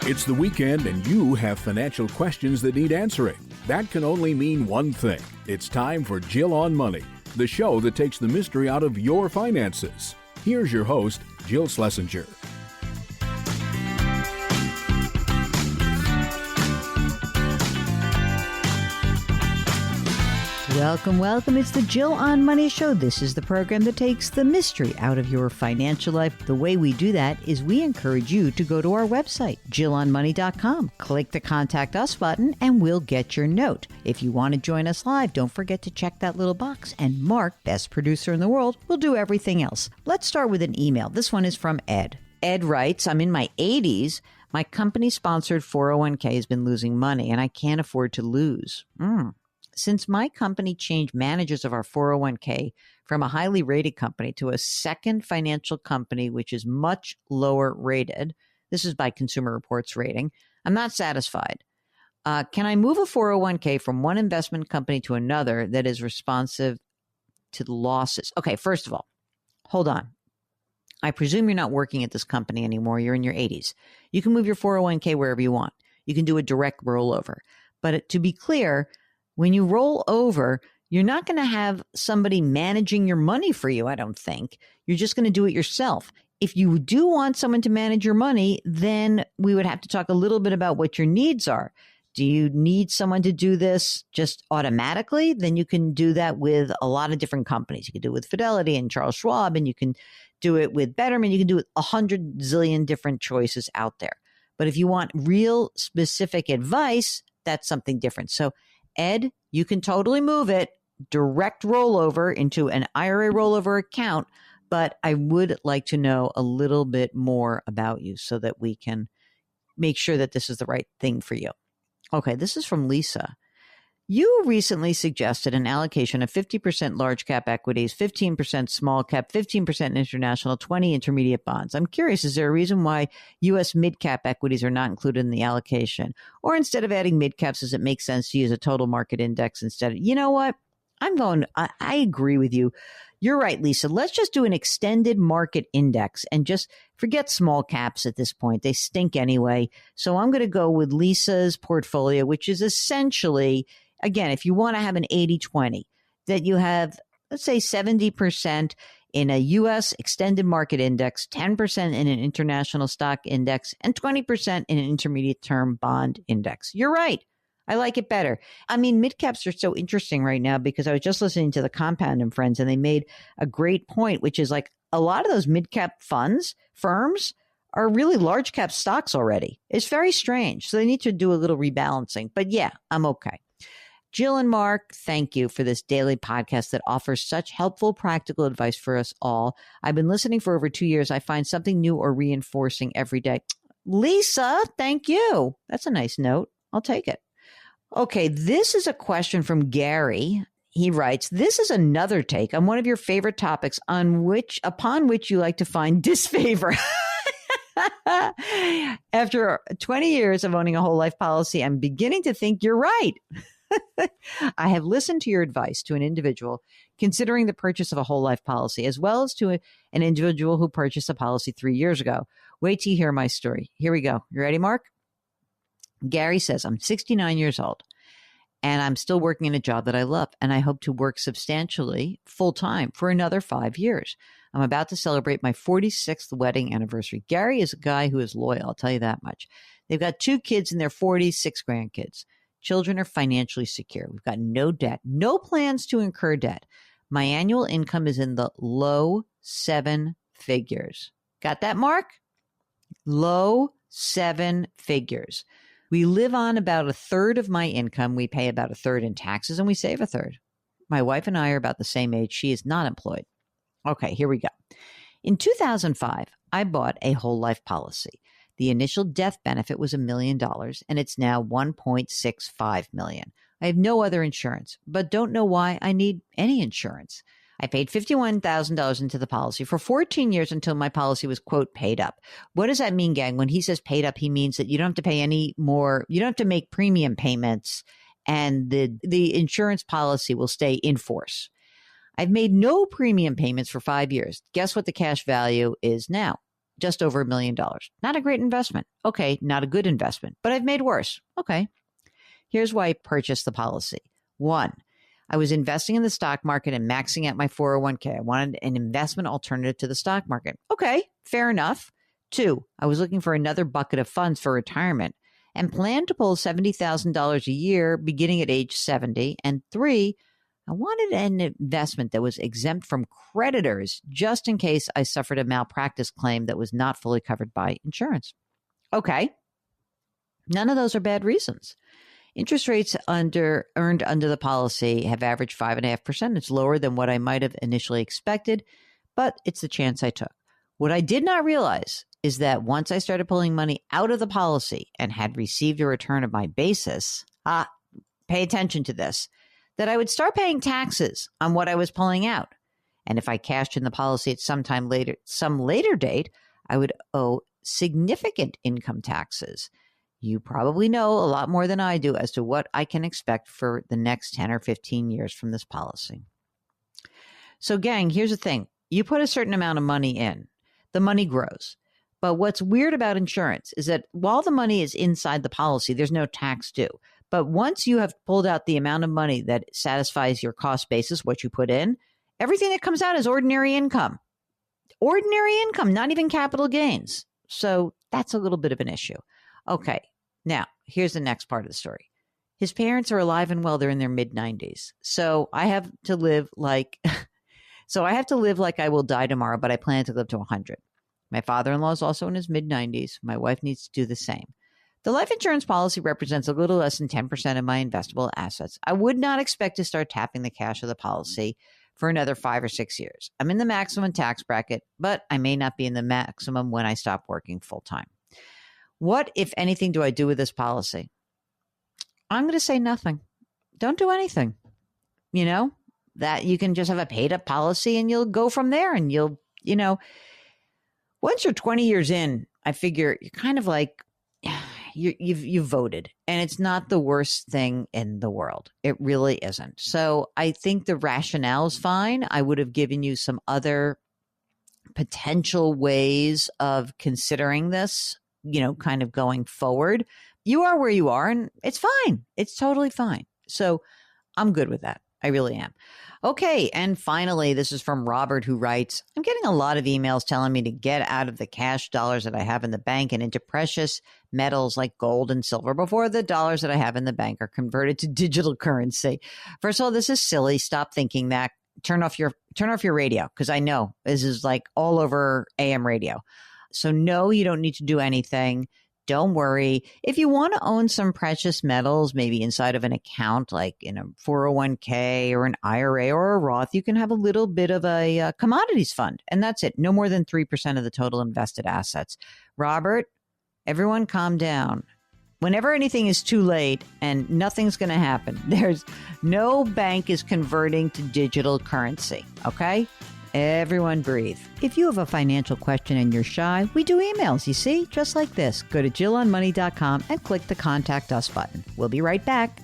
It's the weekend and you have financial questions that need answering. That can only mean one thing. It's time for Jill on Money, the show that takes the mystery out of your finances. Here's your host, Jill Schlesinger. Welcome. It's the Jill on Money Show. This is the program that takes the mystery out of your financial life. The way we do that is we encourage you to go to our website, JillOnMoney.com. Click the Contact Us button and we'll get your note. If you want to join us live, don't forget to check that little box. And Mark, best producer in the world, will do everything else. Let's start with an email. This one is from Ed. Ed writes, I'm in my 80s. My company-sponsored 401k has been losing money and I can't afford to lose. Since my company changed managers of our 401k from a highly rated company to a second financial company, which is much lower rated, this is by Consumer Reports rating, I'm not satisfied. Can I move a 401k from one investment company to another that is responsive to the losses? Okay, first of all, hold on. I presume you're not working at this company anymore. You're in your 80s. You can move your 401k wherever you want. You can do a direct rollover. But to be clear, when you roll over, you're not going to have somebody managing your money for you, I don't think. You're just going to do it yourself. If you do want someone to manage your money, then we would have to talk a little bit about what your needs are. Do you need someone to do this just automatically? Then you can do that with a lot of different companies. You can do it with Fidelity and Charles Schwab, and you can do it with Betterment. You can do it 100 zillion different choices out there. But if you want real specific advice, that's something different. So Ed, you can totally move it, direct rollover into an IRA rollover account, but I would like to know a little bit more about you so that we can make sure that this is the right thing for you. Okay, this is from Lisa. You recently suggested an allocation of 50% large cap equities, 15% small cap, 15% international, 20 intermediate bonds. I'm curious, is there a reason why U.S. mid cap equities are not included in the allocation? Or instead of adding mid caps, does it make sense to use a total market index instead? You know what? I agree with you. You're right, Lisa. Let's just do an extended market index and just forget small caps at this point. They stink anyway. So I'm going to go with Lisa's portfolio, which is essentially, again, if you want to have an 80-20, that you have, let's say 70% in a U.S. extended market index, 10% in an international stock index, and 20% in an intermediate term bond index. You're right. I like it better. I mean, mid-caps are so interesting right now because I was just listening to the Compound and Friends, and they made a great point, which is like a lot of those mid-cap firms are really large cap stocks already. It's very strange. So they need to do a little rebalancing. But yeah, I'm okay. Jill and Mark, thank you for this daily podcast that offers such helpful, practical advice for us all. I've been listening for over 2 years. I find something new or reinforcing every day. Lisa, thank you. That's a nice note. I'll take it. Okay, this is a question from Gary. He writes, this is another take on one of your favorite topics upon which you like to find disfavor. After 20 years of owning a whole life policy, I'm beginning to think you're right. I have listened to your advice to an individual considering the purchase of a whole life policy, as well as to an individual who purchased a policy 3 years ago. Wait till you hear my story. Here we go. You ready, Mark? Gary says, I'm 69 years old and I'm still working in a job that I love, and I hope to work substantially full time for another 5 years. I'm about to celebrate my 46th wedding anniversary. Gary is a guy who is loyal, I'll tell you that much. They've got 2 kids in their 40s, 6 grandkids. Children are financially secure. We've got no debt, no plans to incur debt. My annual income is in the low 7 figures. Got that, Mark? Low 7 figures. We live on about a third of my income. We pay about a third in taxes and we save a third. My wife and I are about the same age. She is not employed. Okay, here we go. In 2005, I bought a whole life policy. The initial death benefit was $1 million and it's now $1.65 million. I have no other insurance, but don't know why I need any insurance. I paid $51,000 into the policy for 14 years until my policy was, quote, paid up. What does that mean, gang? When he says paid up, he means that you don't have to pay any more. You don't have to make premium payments and the insurance policy will stay in force. I've made no premium payments for 5 years. Guess what the cash value is now? just over $1 million. Not a great investment. Okay, not a good investment, but I've made worse. Okay. Here's why I purchased the policy. 1, I was investing in the stock market and maxing out my 401k. I wanted an investment alternative to the stock market. Okay, fair enough. 2, I was looking for another bucket of funds for retirement and planned to pull $70,000 a year beginning at age 70. And 3, I wanted an investment that was exempt from creditors just in case I suffered a malpractice claim that was not fully covered by insurance. Okay, none of those are bad reasons. Interest rates earned under the policy have averaged 5.5%. It's lower than what I might have initially expected, but it's the chance I took. What I did not realize is that once I started pulling money out of the policy and had received a return of my basis, pay attention to this, that I would start paying taxes on what I was pulling out. And if I cashed in the policy at some later date, I would owe significant income taxes. You probably know a lot more than I do as to what I can expect for the next 10 or 15 years from this policy. So gang, here's the thing. You put a certain amount of money in, the money grows. But what's weird about insurance is that while the money is inside the policy, there's no tax due. But once you have pulled out the amount of money that satisfies your cost basis, what you put in, everything that comes out is ordinary income. Ordinary income, not even capital gains. So that's a little bit of an issue. Okay, now here's the next part of the story. His parents are alive and well. They're in their mid-90s. So I have to live like I will die tomorrow, but I plan to live to 100. My father-in-law is also in his mid-90s. My wife needs to do the same. The life insurance policy represents a little less than 10% of my investable assets. I would not expect to start tapping the cash of the policy for another 5 or 6 years. I'm in the maximum tax bracket, but I may not be in the maximum when I stop working full-time. What, if anything, do I do with this policy? I'm going to say nothing. Don't do anything. You know, that you can just have a paid up policy and you'll go from there and once you're 20 years in, I figure you're kind of like, you've voted and it's not the worst thing in the world. It really isn't. So I think the rationale is fine. I would have given you some other potential ways of considering this, kind of going forward. You are where you are and it's fine. It's totally fine. So I'm good with that. I really am. Okay. And finally, this is from Robert, who writes, I'm getting a lot of emails telling me to get out of the cash dollars that I have in the bank and into precious metals like gold and silver before the dollars that I have in the bank are converted to digital currency. First of all, this is silly. Stop thinking that. Turn off your radio, because I know this is like all over AM radio. So no, you don't need to do anything. Don't worry. If you want to own some precious metals, maybe inside of an account, like in a 401k or an IRA or a Roth, you can have a little bit of a commodities fund. And that's it. No more than 3% of the total invested assets. Robert, everyone calm down. Whenever anything is too late and nothing's going to happen, there's no bank is converting to digital currency. Okay? Everyone breathe. If you have a financial question and you're shy, we do emails, you see, just like this. Go to JillOnMoney.com and click the Contact Us button. We'll be right back.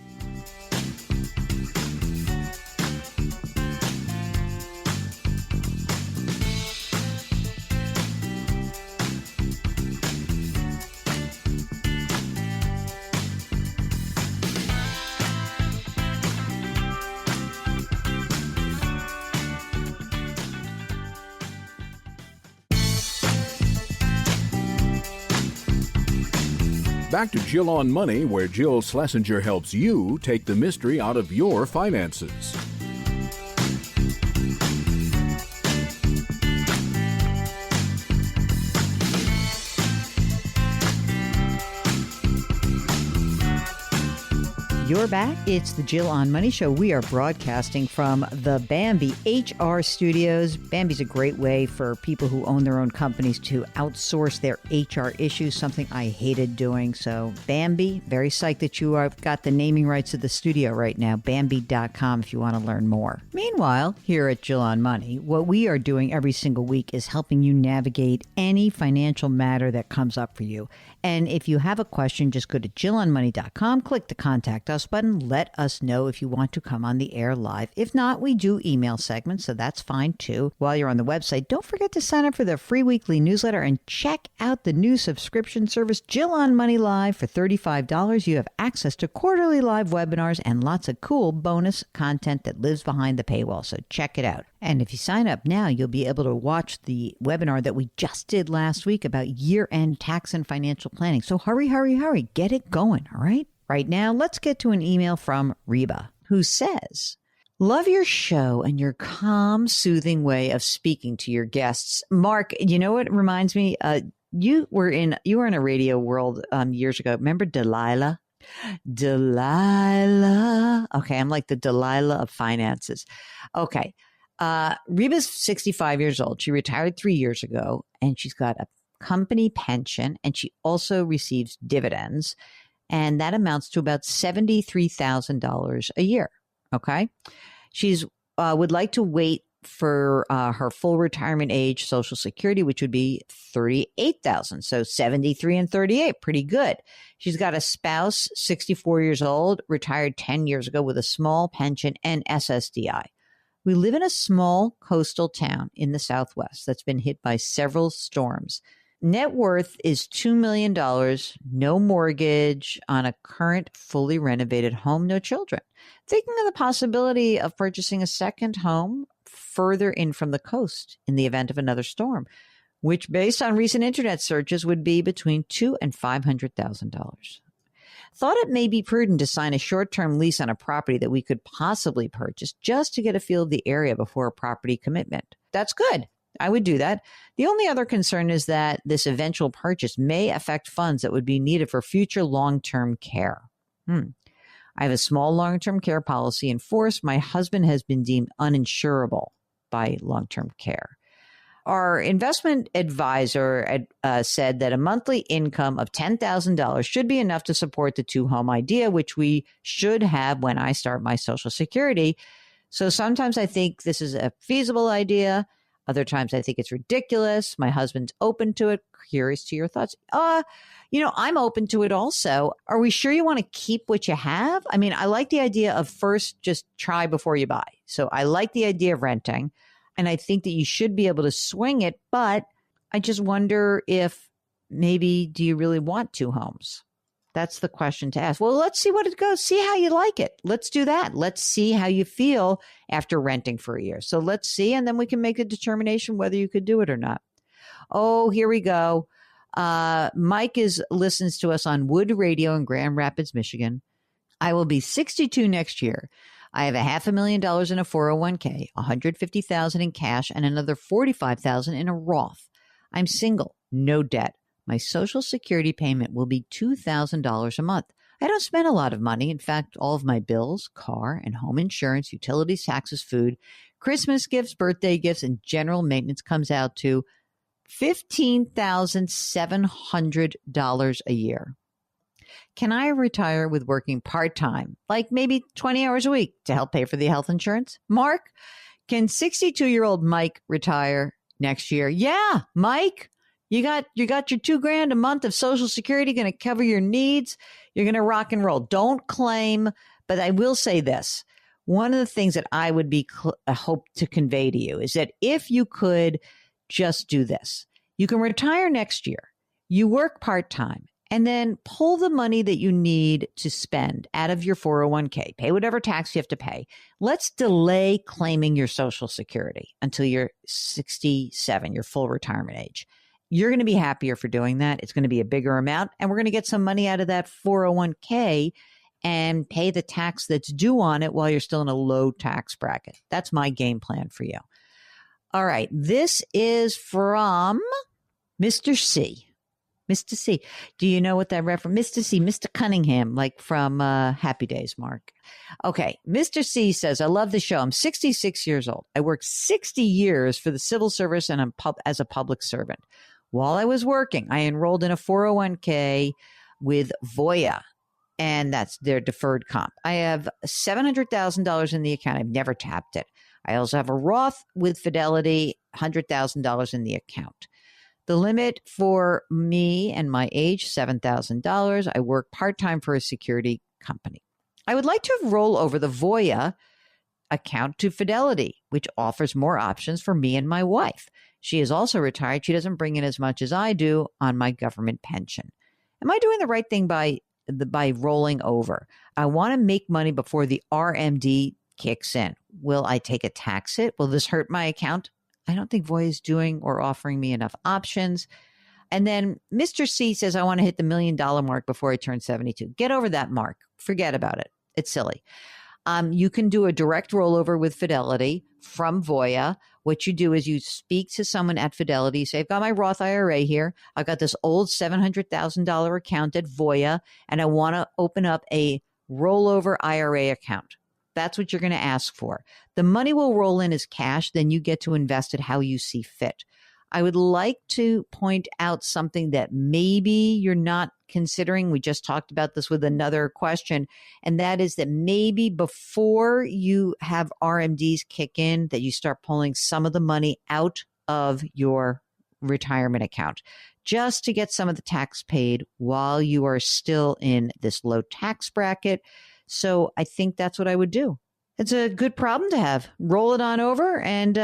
Back to Jill on Money, where Jill Schlesinger helps you take the mystery out of your finances. You're back. It's the Jill on Money Show. We are broadcasting from the Bambee HR studios. Bambee's a great way for people who own their own companies to outsource their HR issues, something I hated doing. So Bambee, very psyched that you have got the naming rights to the studio right now. Bambee.com if you want to learn more. Meanwhile, here at Jill on Money, what we are doing every single week is helping you navigate any financial matter that comes up for you. And if you have a question, just go to JillOnMoney.com, click the Contact Us Us button. Let us know if you want to come on the air live. If not, we do email segments, so that's fine too. While you're on the website, don't forget to sign up for the free weekly newsletter and check out the new subscription service, Jill on Money Live. For $35, you have access to quarterly live webinars and lots of cool bonus content that lives behind the paywall, so check it out. And if you sign up now, you'll be able to watch the webinar that we just did last week about year-end tax and financial planning. So hurry, hurry, hurry. Get it going, all right? Right now, let's get to an email from Reba, who says, love your show and your calm, soothing way of speaking to your guests. Mark, you know what reminds me? You were in a radio world years ago. Remember Delilah? Delilah. Okay, I'm like the Delilah of finances. Okay. Reba's 65 years old. She retired 3 years ago, and she's got a company pension, and she also receives dividends, and that amounts to about $73,000 a year. Okay. She's would like to wait for her full retirement age Social Security, which would be $38,000. So 73 and 38, pretty good. She's got a spouse, 64 years old, retired 10 years ago with a small pension and SSDI. We live in a small coastal town in the Southwest that's been hit by several storms. Net worth is $2 million, no mortgage on a current fully renovated home, no children. Thinking of the possibility of purchasing a second home further in from the coast in the event of another storm, which based on recent internet searches would be between $200,000 and $500,000. Thought it may be prudent to sign a short-term lease on a property that we could possibly purchase just to get a feel of the area before a property commitment. That's good. I would do that. The only other concern is that this eventual purchase may affect funds that would be needed for future long-term care. I have a small long-term care policy in force. My husband has been deemed uninsurable by long-term care. Our investment advisor said that a monthly income of $10,000 should be enough to support the two-home idea, which we should have when I start my Social Security. So sometimes I think this is a feasible idea. Other times I think it's ridiculous. My husband's open to it. Curious to your thoughts. I'm open to it also. Are we sure you want to keep what you have? I mean, I like the idea of first just try before you buy. So I like the idea of renting, and I think that you should be able to swing it. But I just wonder if maybe do you really want two homes? That's the question to ask. Well, let's see what it goes. See how you like it. Let's do that. Let's see how you feel after renting for a year. So let's see, and then we can make a determination whether you could do it or not. Oh, here we go. Mike listens to us on Wood Radio in Grand Rapids, Michigan. I will be 62 next year. I have $500,000 in a 401k, $150,000 in cash, and another $45,000 in a Roth. I'm single, no debt. My Social Security payment will be $2,000 a month. I don't spend a lot of money. In fact, all of my bills, car and home insurance, utilities, taxes, food, Christmas gifts, birthday gifts, and general maintenance comes out to $15,700 a year. Can I retire with working part-time, like maybe 20 hours a week to help pay for the health insurance? Mark, can 62-year-old Mike retire next year? Yeah, Mike. You got your $2,000 a month of Social Security going to cover your needs. You're going to rock and roll. Don't claim, but I will say this. One of the things that I would hope to convey to you is that if you could just do this, you can retire next year. You work part-time and then pull the money that you need to spend out of your 401k. Pay whatever tax you have to pay. Let's delay claiming your Social Security until you're 67, your full retirement age. You're going to be happier for doing that. It's going to be a bigger amount, and we're going to get some money out of that 401k and pay the tax that's due on it while you're still in a low tax bracket. That's my game plan for you. All right. This is from Mr. C. Mr. C. Do you know what that reference? Mr. C, Mr. Cunningham, like from Happy Days, Mark. Okay. Mr. C says, I love the show. I'm 66 years old. I worked 60 years for the civil service and I'm as a public servant. While I was working, I enrolled in a 401k with Voya, and that's their deferred comp. I have $700,000 in the account. I've never tapped it. I also have a Roth with Fidelity, $100,000 in the account. The limit for me and my age, $7,000. I work part-time for a security company. I would like to roll over the Voya account to Fidelity, which offers more options for me and my wife. She is also retired. She doesn't bring in as much as I do on my government pension. Am I doing the right thing by rolling over? I want to make money before the RMD kicks in. Will I take a tax hit? Will this hurt my account? I don't think Voya is doing or offering me enough options. And then Mr. C says, I want to hit the $1 million mark before I turn 72. Get over that mark. Forget about it. It's silly. You can do a direct rollover with Fidelity from Voya. What you do is you speak to someone at Fidelity, say, I've got my Roth IRA here. I've got this old $700,000 account at Voya, and I want to open up a rollover IRA account. That's what you're going to ask for. The money will roll in as cash. Then you get to invest it how you see fit. I would like to point out something that maybe you're not considering. We just talked about this with another question, and that is that maybe before you have RMDs kick in, that you start pulling some of the money out of your retirement account just to get some of the tax paid while you are still in this low tax bracket. So I think that's what I would do. It's a good problem to have. Roll it on over and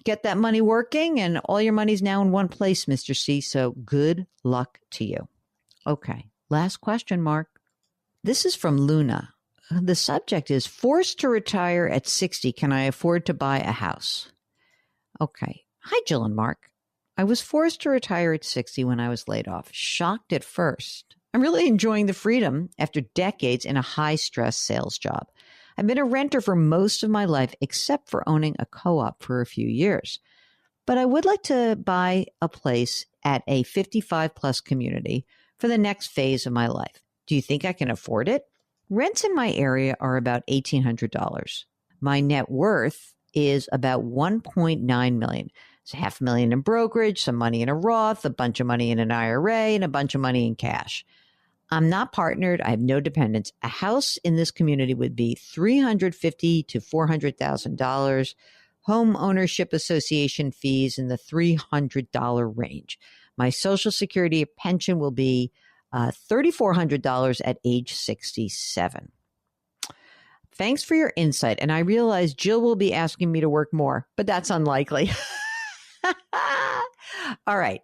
get that money working, and all your money's now in one place, Mr. C. So good luck to you. Okay, last question, Mark. This is from Luna. The subject is, forced to retire at 60. Can I afford to buy a house? Okay. Hi, Jill and Mark. I was forced to retire at 60 when I was laid off. Shocked at first. I'm really enjoying the freedom after decades in a high-stress sales job. I've been a renter for most of my life, except for owning a co-op for a few years. But I would like to buy a place at a 55-plus community for the next phase of my life. Do you think I can afford it? Rents in my area are about $1,800. My net worth is about $1.9 million. It's $500,000 in brokerage, some money in a Roth, a bunch of money in an IRA, and a bunch of money in cash. I'm not partnered. I have no dependents. A house in this community would be $350,000 to $400,000. Home ownership association fees in the $300 range. My Social Security pension will be $3,400 at age 67. Thanks for your insight. And I realize Jill will be asking me to work more, but that's unlikely. All right.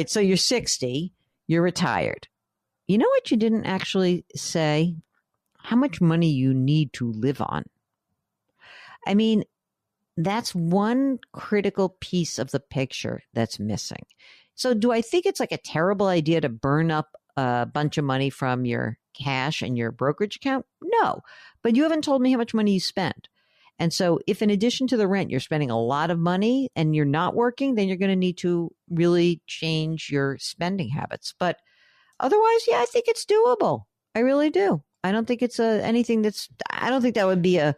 So you're 60. You're retired. You know what you didn't actually say? How much money you need to live on. I mean, that's one critical piece of the picture that's missing. So do I think it's like a terrible idea to burn up a bunch of money from your cash and your brokerage account? No, but you haven't told me how much money you spend. And so if in addition to the rent, you're spending a lot of money and you're not working, then you're going to need to really change your spending habits. But otherwise, yeah, I think it's doable. I really do. I don't think it's I don't think that would be an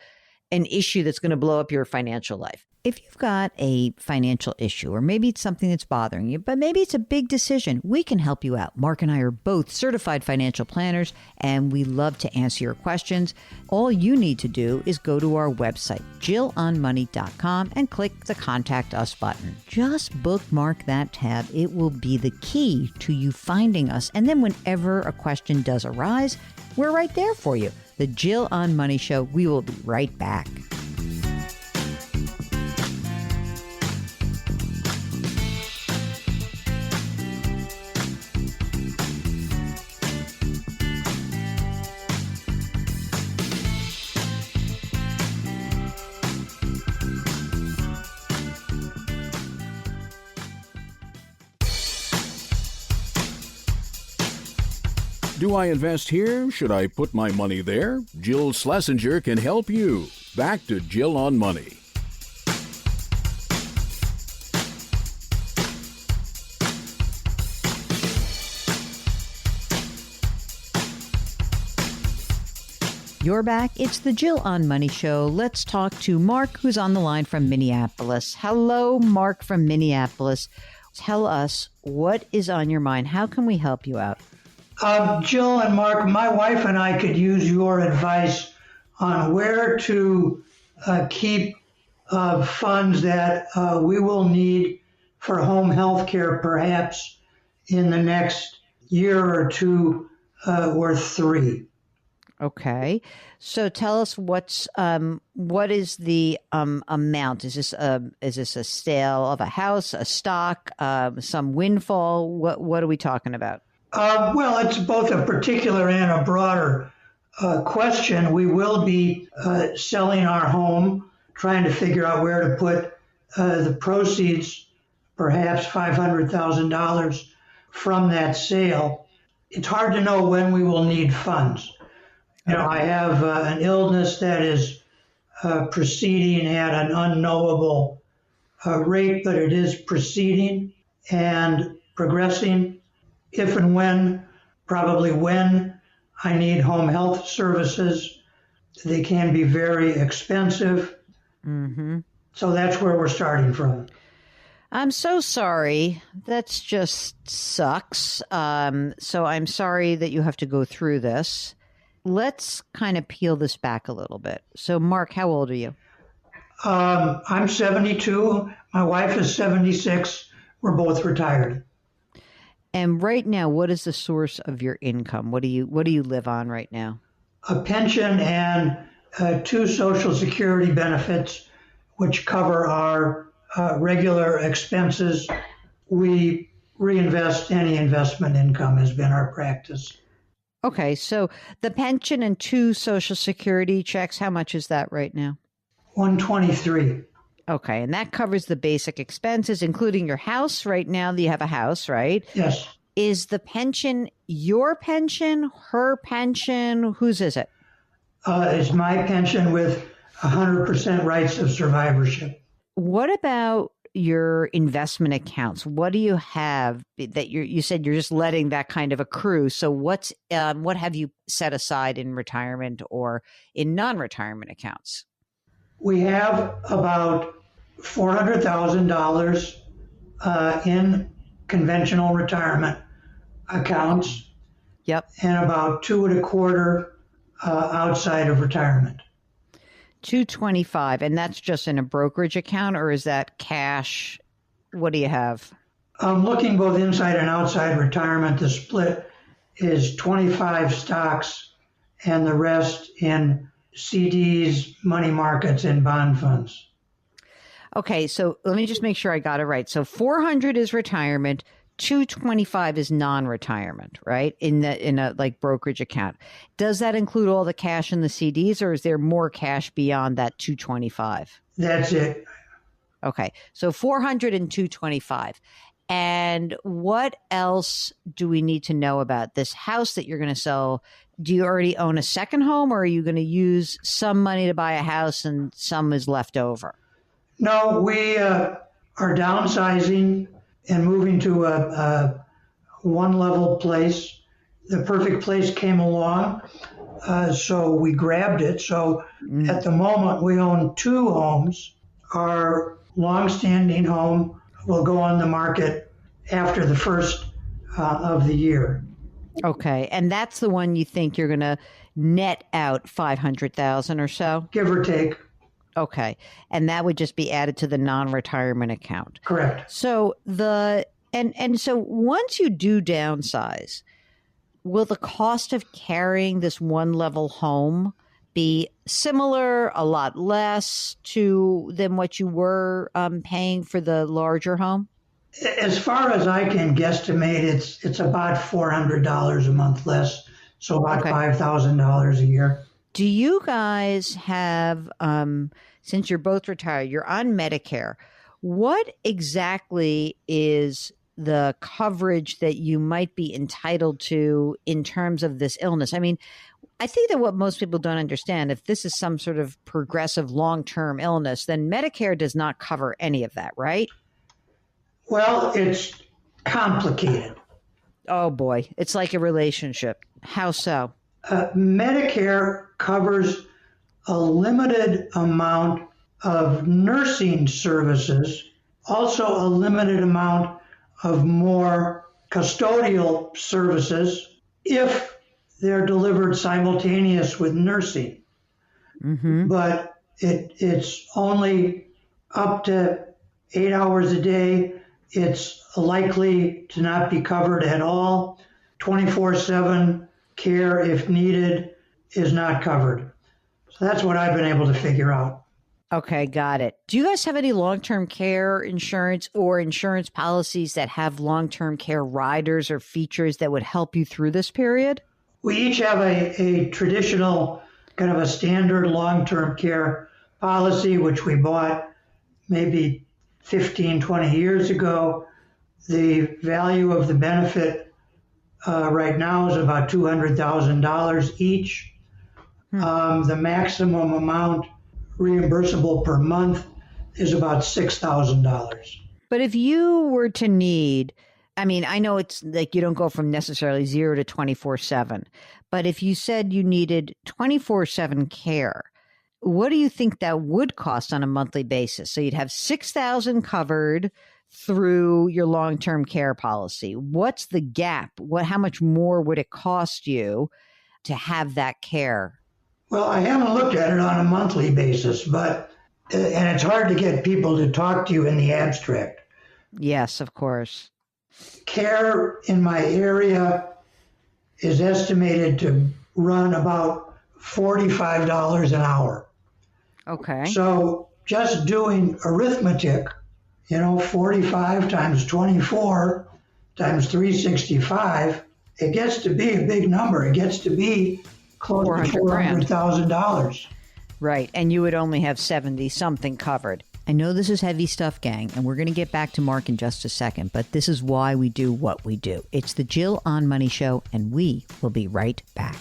issue that's going to blow up your financial life. If you've got a financial issue, or maybe it's something that's bothering you, but maybe it's a big decision, we can help you out. Mark and I are both certified financial planners, and we love to answer your questions. All you need to do is go to our website, jillonmoney.com, and click the Contact Us button. Just bookmark that tab. It will be the key to you finding us. And then whenever a question does arise, we're right there for you. The Jill on Money Show. We will be right back. Do I invest here? Should I put my money there? Jill Schlesinger can help you. Back to Jill on Money. You're back. It's the Jill on Money Show. Let's talk to Mark, who's on the line from Minneapolis. Hello, Mark from Minneapolis. Tell us what is on your mind. How can we help you out? Jill and Mark, my wife and I could use your advice on where to keep funds that we will need for home health care perhaps in the next year or two or three. Okay. So tell us what is the amount? Is this a sale of a house, a stock, some windfall? What are we talking about? Well, it's both a particular and a broader question. We will be selling our home, trying to figure out where to put the proceeds, perhaps $500,000 from that sale. It's hard to know when we will need funds. I have an illness that is proceeding at an unknowable rate, but it is proceeding and progressing. If and when, probably when, I need home health services, they can be very expensive. Mm-hmm. So that's where we're starting from. I'm so sorry. That's just sucks. So I'm sorry that you have to go through this. Let's kind of peel this back a little bit. So, Mark, how old are you? I'm 72. My wife is 76. We're both retired. And right now, what is the source of your income? What do you live on right now? A pension and 2 Social Security benefits, which cover our regular expenses. We reinvest any investment income has been our practice. Okay, so the pension and 2 Social Security checks, how much is that right now? $123. Okay, and that covers the basic expenses, including your house. Right now, you have a house, right? Yes. Is the pension your pension, her pension? Whose is it? It's my pension with 100% rights of survivorship. What about your investment accounts? What do you have that you said you're just letting that kind of accrue? So what have you set aside in retirement or in non-retirement accounts? We have about $400,000 in conventional retirement accounts. Yep. And about 2.25 outside of retirement. 225, and that's just in a brokerage account, or is that cash? What do you have? Looking both inside and outside retirement, the split is 25 stocks and the rest in CDs, money markets, and bond funds. Okay, so let me just make sure I got it right. So 400 is retirement, 225 is non-retirement, right? In a like brokerage account. Does that include all the cash in the CDs, or is there more cash beyond that 225? That's it. Okay, so 400 and 225. And what else do we need to know about this house that you're going to sell? Do you already own a second home, or are you going to use some money to buy a house and some is left over? No, we are downsizing and moving to a one-level place. The perfect place came along, so we grabbed it. So at the moment, we own 2 homes. Our long-standing home will go on the market after the first of the year. Okay, and that's the one you think you're going to net out $500,000 or so? Give or take. Okay, and that would just be added to the non-retirement account. Correct. So so once you do downsize, will the cost of carrying this one-level home be similar, a lot less than what you were paying for the larger home? As far as I can guesstimate, it's about $400 a month less, so about $5,000 a year. Do you guys have, since you're both retired, you're on Medicare, what exactly is the coverage that you might be entitled to in terms of this illness? I mean, I think that what most people don't understand, if this is some sort of progressive long-term illness, then Medicare does not cover any of that, right? Well, it's complicated. Oh boy, it's like a relationship. How so? Medicare covers a limited amount of nursing services, also a limited amount of more custodial services if they're delivered simultaneous with nursing. Mm-hmm. But it's only up to 8 hours a day. It's likely to not be covered at all. 24/7 care if needed is not covered. So that's what I've been able to figure out. Okay, got it. Do you guys have any long-term care insurance or insurance policies that have long-term care riders or features that would help you through this period? We each have a traditional, kind of a standard long-term care policy, which we bought maybe 15, 20 years ago. The value of the benefit right now is about $200,000 each. The maximum amount reimbursable per month is about $6,000. But if you were to need, I mean, I know it's like you don't go from necessarily 0 to 24/7, but if you said you needed 24/7 care, what do you think that would cost on a monthly basis? So you'd have $6,000 covered through your long-term care policy. What's the gap? How much more would it cost you to have that care? Well, I haven't looked at it on a monthly basis, and it's hard to get people to talk to you in the abstract. Yes, of course. Care in my area is estimated to run about $45 an hour. Okay. So just doing arithmetic, 45 times 24 times 365, it gets to be a big number. It gets to be close to $400,000. Right. And you would only have 70 something covered. I know this is heavy stuff, gang, and we're going to get back to Mark in just a second, but this is why we do what we do. It's the Jill on Money Show, and we will be right back.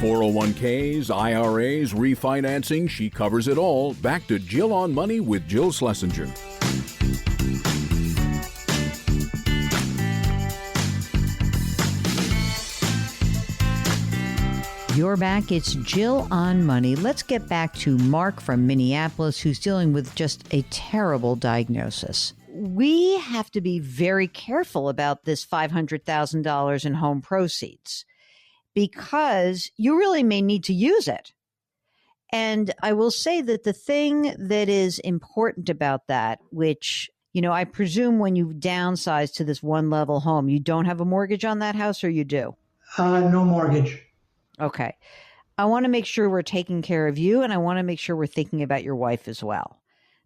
.401ks, IRAs, refinancing, she covers it all. Back to Jill on Money with Jill Schlesinger. You're back. It's Jill on Money. Let's get back to Mark from Minneapolis, who's dealing with just a terrible diagnosis. We have to be very careful about this $500,000 in home proceeds, because you really may need to use it. And I will say that the thing that is important about that, which, I presume when you downsize to this one level home, you don't have a mortgage on that house, or you do? No mortgage. Okay. I want to make sure we're taking care of you, and I want to make sure we're thinking about your wife as well.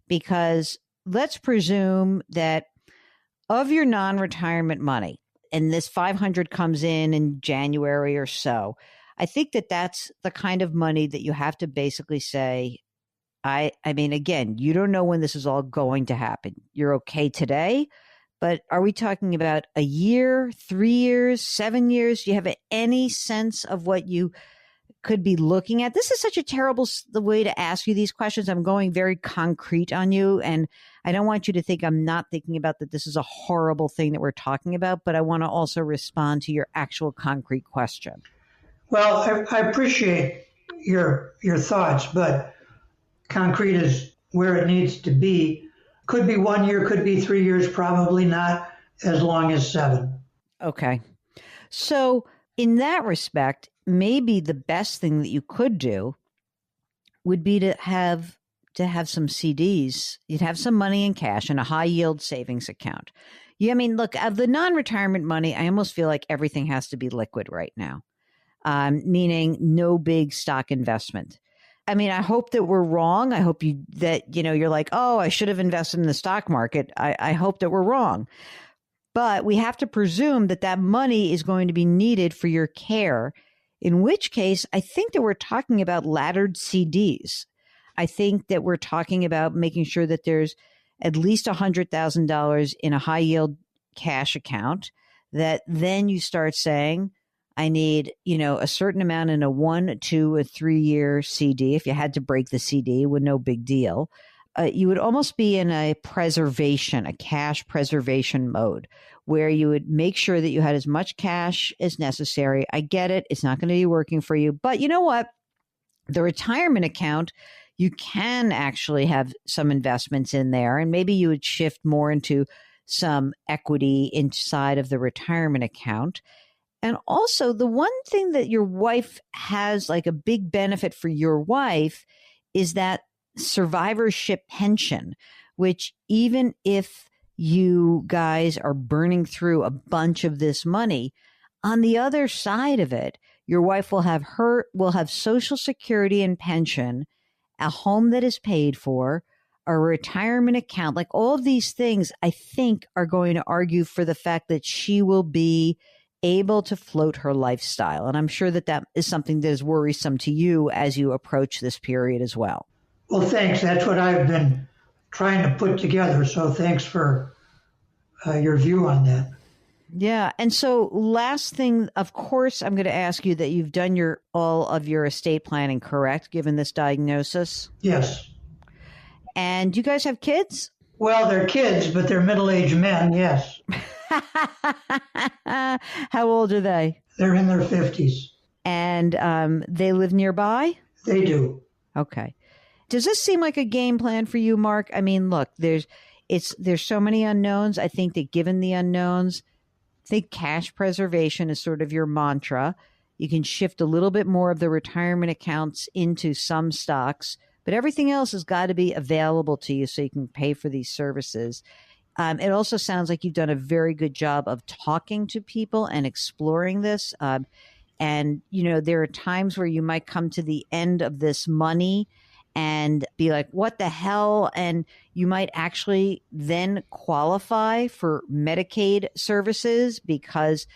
Because let's presume that of your non-retirement money, and this 500 comes in January or so, I think that that's the kind of money that you have to basically say, I mean, again, you don't know when this is all going to happen. You're okay today, but are we talking about a year, 3 years, 7 years? Do you have any sense of what you could be looking at? This is such a terrible way to ask you these questions. I'm going very concrete on you, and I don't want you to think I'm not thinking about that this is a horrible thing that we're talking about, but I want to also respond to your actual concrete question. Well, I appreciate your thoughts, but concrete is where it needs to be. Could be 1 year, could be 3 years, probably not as long as 7. Okay. So in that respect, maybe the best thing that you could do would be to have some CDs. You'd have some money in cash in a high yield savings account. I mean, look, of the non-retirement money, I almost feel like everything has to be liquid right now, meaning no big stock investment. I mean, I hope that we're wrong. I hope you're like, oh, I should have invested in the stock market. I hope that we're wrong. But we have to presume that that money is going to be needed for your care, in which case I think that we're talking about laddered CDs. I think that we're talking about making sure that there's at least $100,000 in a high yield cash account, that then you start saying, I need, a certain amount in a 1, 2, or 3 year CD. If you had to break the CD, with no big deal. You would almost be in a cash preservation mode, where you would make sure that you had as much cash as necessary. I get it. It's not going to be working for you. But you know what? The retirement account, you can actually have some investments in there, and maybe you would shift more into some equity inside of the retirement account. And also, the one thing that your wife has, like a big benefit for your wife, is that survivorship pension, which even if you guys are burning through a bunch of this money, on the other side of it, your wife will have Social Security and pension, a home that is paid for, a retirement account. Like all of these things, I think, are going to argue for the fact that she will be able to float her lifestyle. And I'm sure that that is something that is worrisome to you as you approach this period as well. Well, thanks. That's what I've been trying to put together. So thanks for your view on that. Yeah. And so last thing, of course, I'm going to ask you that you've done all of your estate planning, correct, given this diagnosis? Yes. And you guys have kids? Well, they're kids, but they're middle-aged men, yes. How old are they? They're in their 50s. And they live nearby? They do. Okay. Does this seem like a game plan for you, Mark? I mean, look, there's so many unknowns. I think that given the unknowns, I think cash preservation is sort of your mantra. You can shift a little bit more of the retirement accounts into some stocks, but everything else has got to be available to you so you can pay for these services. It also sounds like you've done a very good job of talking to people and exploring this. And, there are times where you might come to the end of this money and be like, what the hell? And you might actually then qualify for Medicaid services because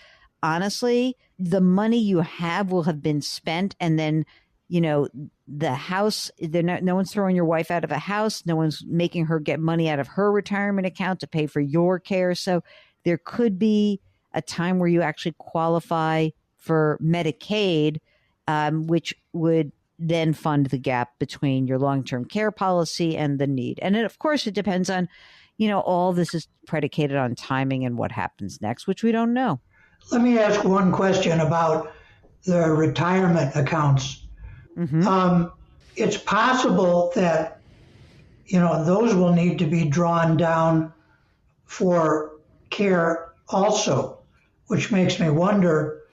honestly, the money you have will have been spent. And then, the house, no one's throwing your wife out of a house. No one's making her get money out of her retirement account to pay for your care. So there could be a time where you actually qualify for Medicaid, which would then fund the gap between your long-term care policy and the need. And of course, it depends on, all this is predicated on timing and what happens next, which we don't know. Let me ask one question about the retirement accounts. Mm-hmm. It's possible that, those will need to be drawn down for care also, which makes me wonder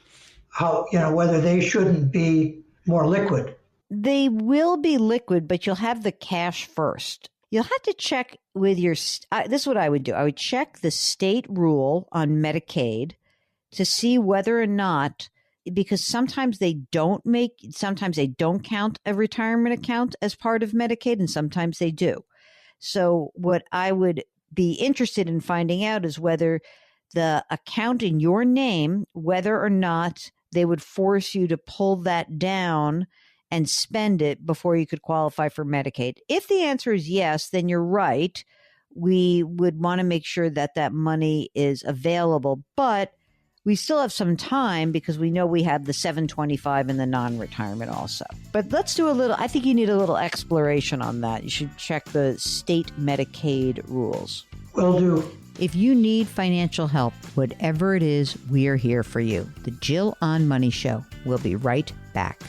how, whether they shouldn't be more liquid. They will be liquid, but you'll have the cash first. You'll have to check with this is what I would do. I would check the state rule on Medicaid to see whether or not, because sometimes they don't count a retirement account as part of Medicaid, and sometimes they do. So what I would be interested in finding out is whether the account in your name, whether or not they would force you to pull that down and spend it before you could qualify for Medicaid. If the answer is yes, then you're right. We would want to make sure that that money is available, but we still have some time because we know we have the 725 and the non-retirement also. But let's do I think you need a little exploration on that. You should check the state Medicaid rules. Will do. If you need financial help, whatever it is, we are here for you. The Jill on Money Show. We'll be right back.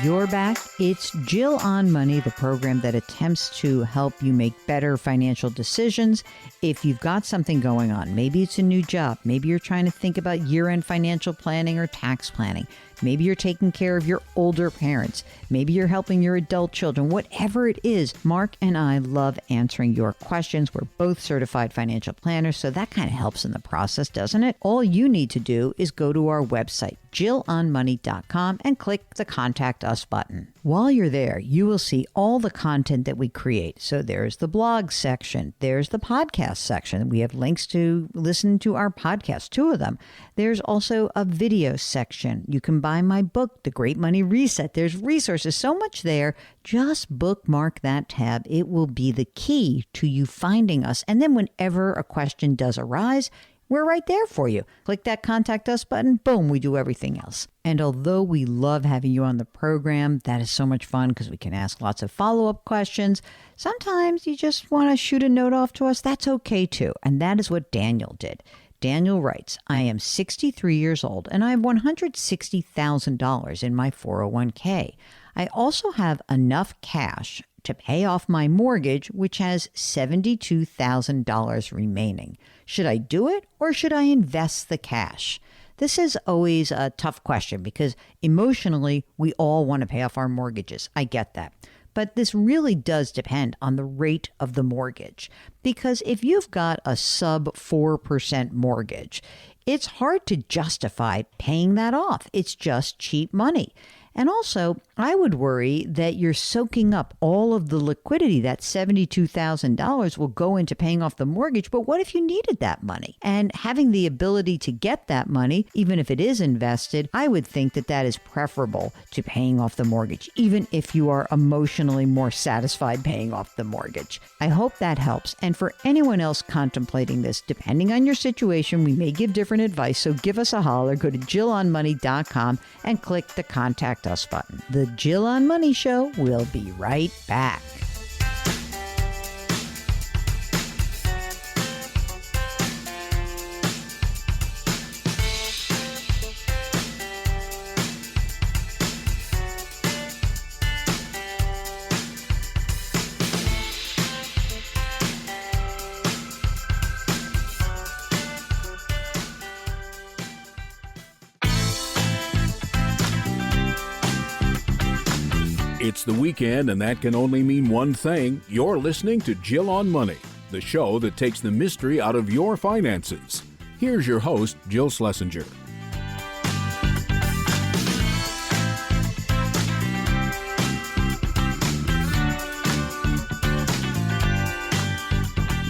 You're back. It's Jill on Money, the program that attempts to help you make better financial decisions. If you've got something going on, maybe it's a new job, maybe you're trying to think about year-end financial planning or tax planning, maybe you're taking care of your older parents, maybe you're helping your adult children, whatever it is, Mark and I love answering your questions. We're both certified financial planners, so that kind of helps in the process, doesn't it? All you need to do is go to our website, JillOnMoney.com, and click the Contact Us button. While you're there, you will see all the content that we create. So there's the blog section. There's the podcast section. We have links to listen to our podcast, 2 of them. There's also a video section. You can buy my book, The Great Money Reset. There's resources, so much there. Just bookmark that tab. It will be the key to you finding us. And then whenever a question does arise, we're right there for you. Click that Contact Us button. Boom, we do everything else. And although we love having you on the program, that is so much fun because we can ask lots of follow-up questions. Sometimes you just want to shoot a note off to us. That's okay too. And that is what Daniel did. Daniel writes, I am 63 years old and I have $160,000 in my 401k. I also have enough cash to pay off my mortgage, which has $72,000 remaining. Should I do it or should I invest the cash? This is always a tough question because emotionally, we all want to pay off our mortgages. I get that. But this really does depend on the rate of the mortgage. Because if you've got a sub 4% mortgage, it's hard to justify paying that off. It's just cheap money. And also, I would worry that you're soaking up all of the liquidity. That $72,000 will go into paying off the mortgage. But what if you needed that money? And having the ability to get that money, even if it is invested, I would think that that is preferable to paying off the mortgage, even if you are emotionally more satisfied paying off the mortgage. I hope that helps. And for anyone else contemplating this, depending on your situation, we may give different advice. So give us a holler. Go to JillOnMoney.com and click the Contact Us button. The Jill on Money Show will be right back. It's the weekend, and that can only mean one thing. You're listening to Jill on Money, the show that takes the mystery out of your finances. Here's your host, Jill Schlesinger.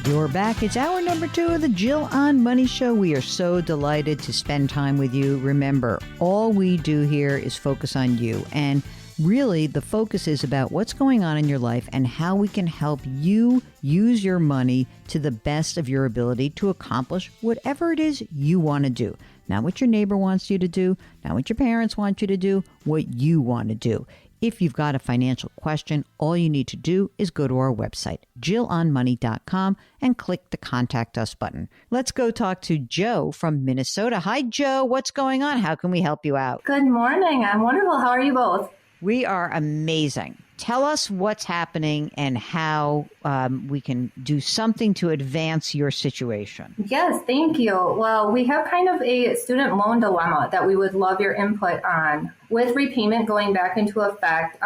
You're back. It's hour number 2 of the Jill on Money Show. We are so delighted to spend time with you. Remember, all we do here is focus on you. And really, the focus is about what's going on in your life and how we can help you use your money to the best of your ability to accomplish whatever it is you want to do. Not what your neighbor wants you to do, not what your parents want you to do, what you want to do. If you've got a financial question, all you need to do is go to our website, JillOnMoney.com, and click the Contact Us button. Let's go talk to Joe from Minnesota. Hi, Joe. What's going on? How can we help you out? Good morning. I'm wonderful. How are you both? We are amazing. Tell us what's happening and how we can do something to advance your situation. Yes, thank you. Well, we have kind of a student loan dilemma that we would love your input on. With repayment going back into effect,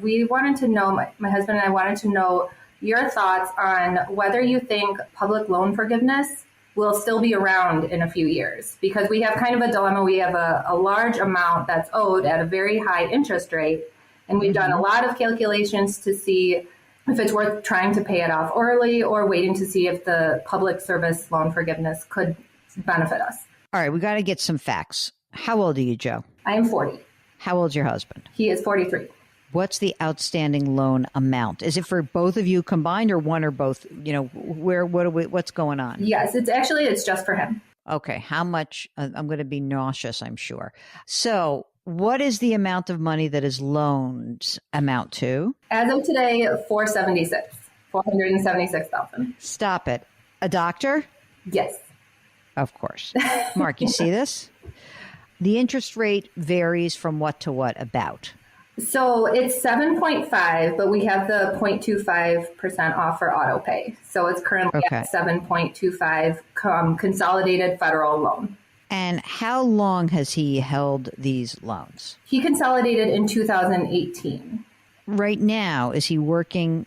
we wanted to know, my husband and I wanted to know your thoughts on whether you think public loan forgiveness will still be around in a few years, because we have kind of a dilemma. We have a large amount that's owed at a very high interest rate, and we've done a lot of calculations to see if it's worth trying to pay it off early or waiting to see if the public service loan forgiveness could benefit us. All right, we got to get some facts. How old are you, Joe? I am 40. How old's your husband? He is 43. What's the outstanding loan amount? Is it for both of you combined or one or both? You know, what's going on? Yes, it's just for him. Okay. How much? I'm going to be nauseous, I'm sure. So what is the amount of money that is loaned amount to? As of today, $476,000. Stop it. A doctor? Yes. Of course. Mark, you see this? The interest rate varies from what to what about? So it's 7.5, but we have the 0.25% off for auto pay. So it's currently at 7.25 consolidated federal loan. And how long has he held these loans? He consolidated in 2018. Right now, is he working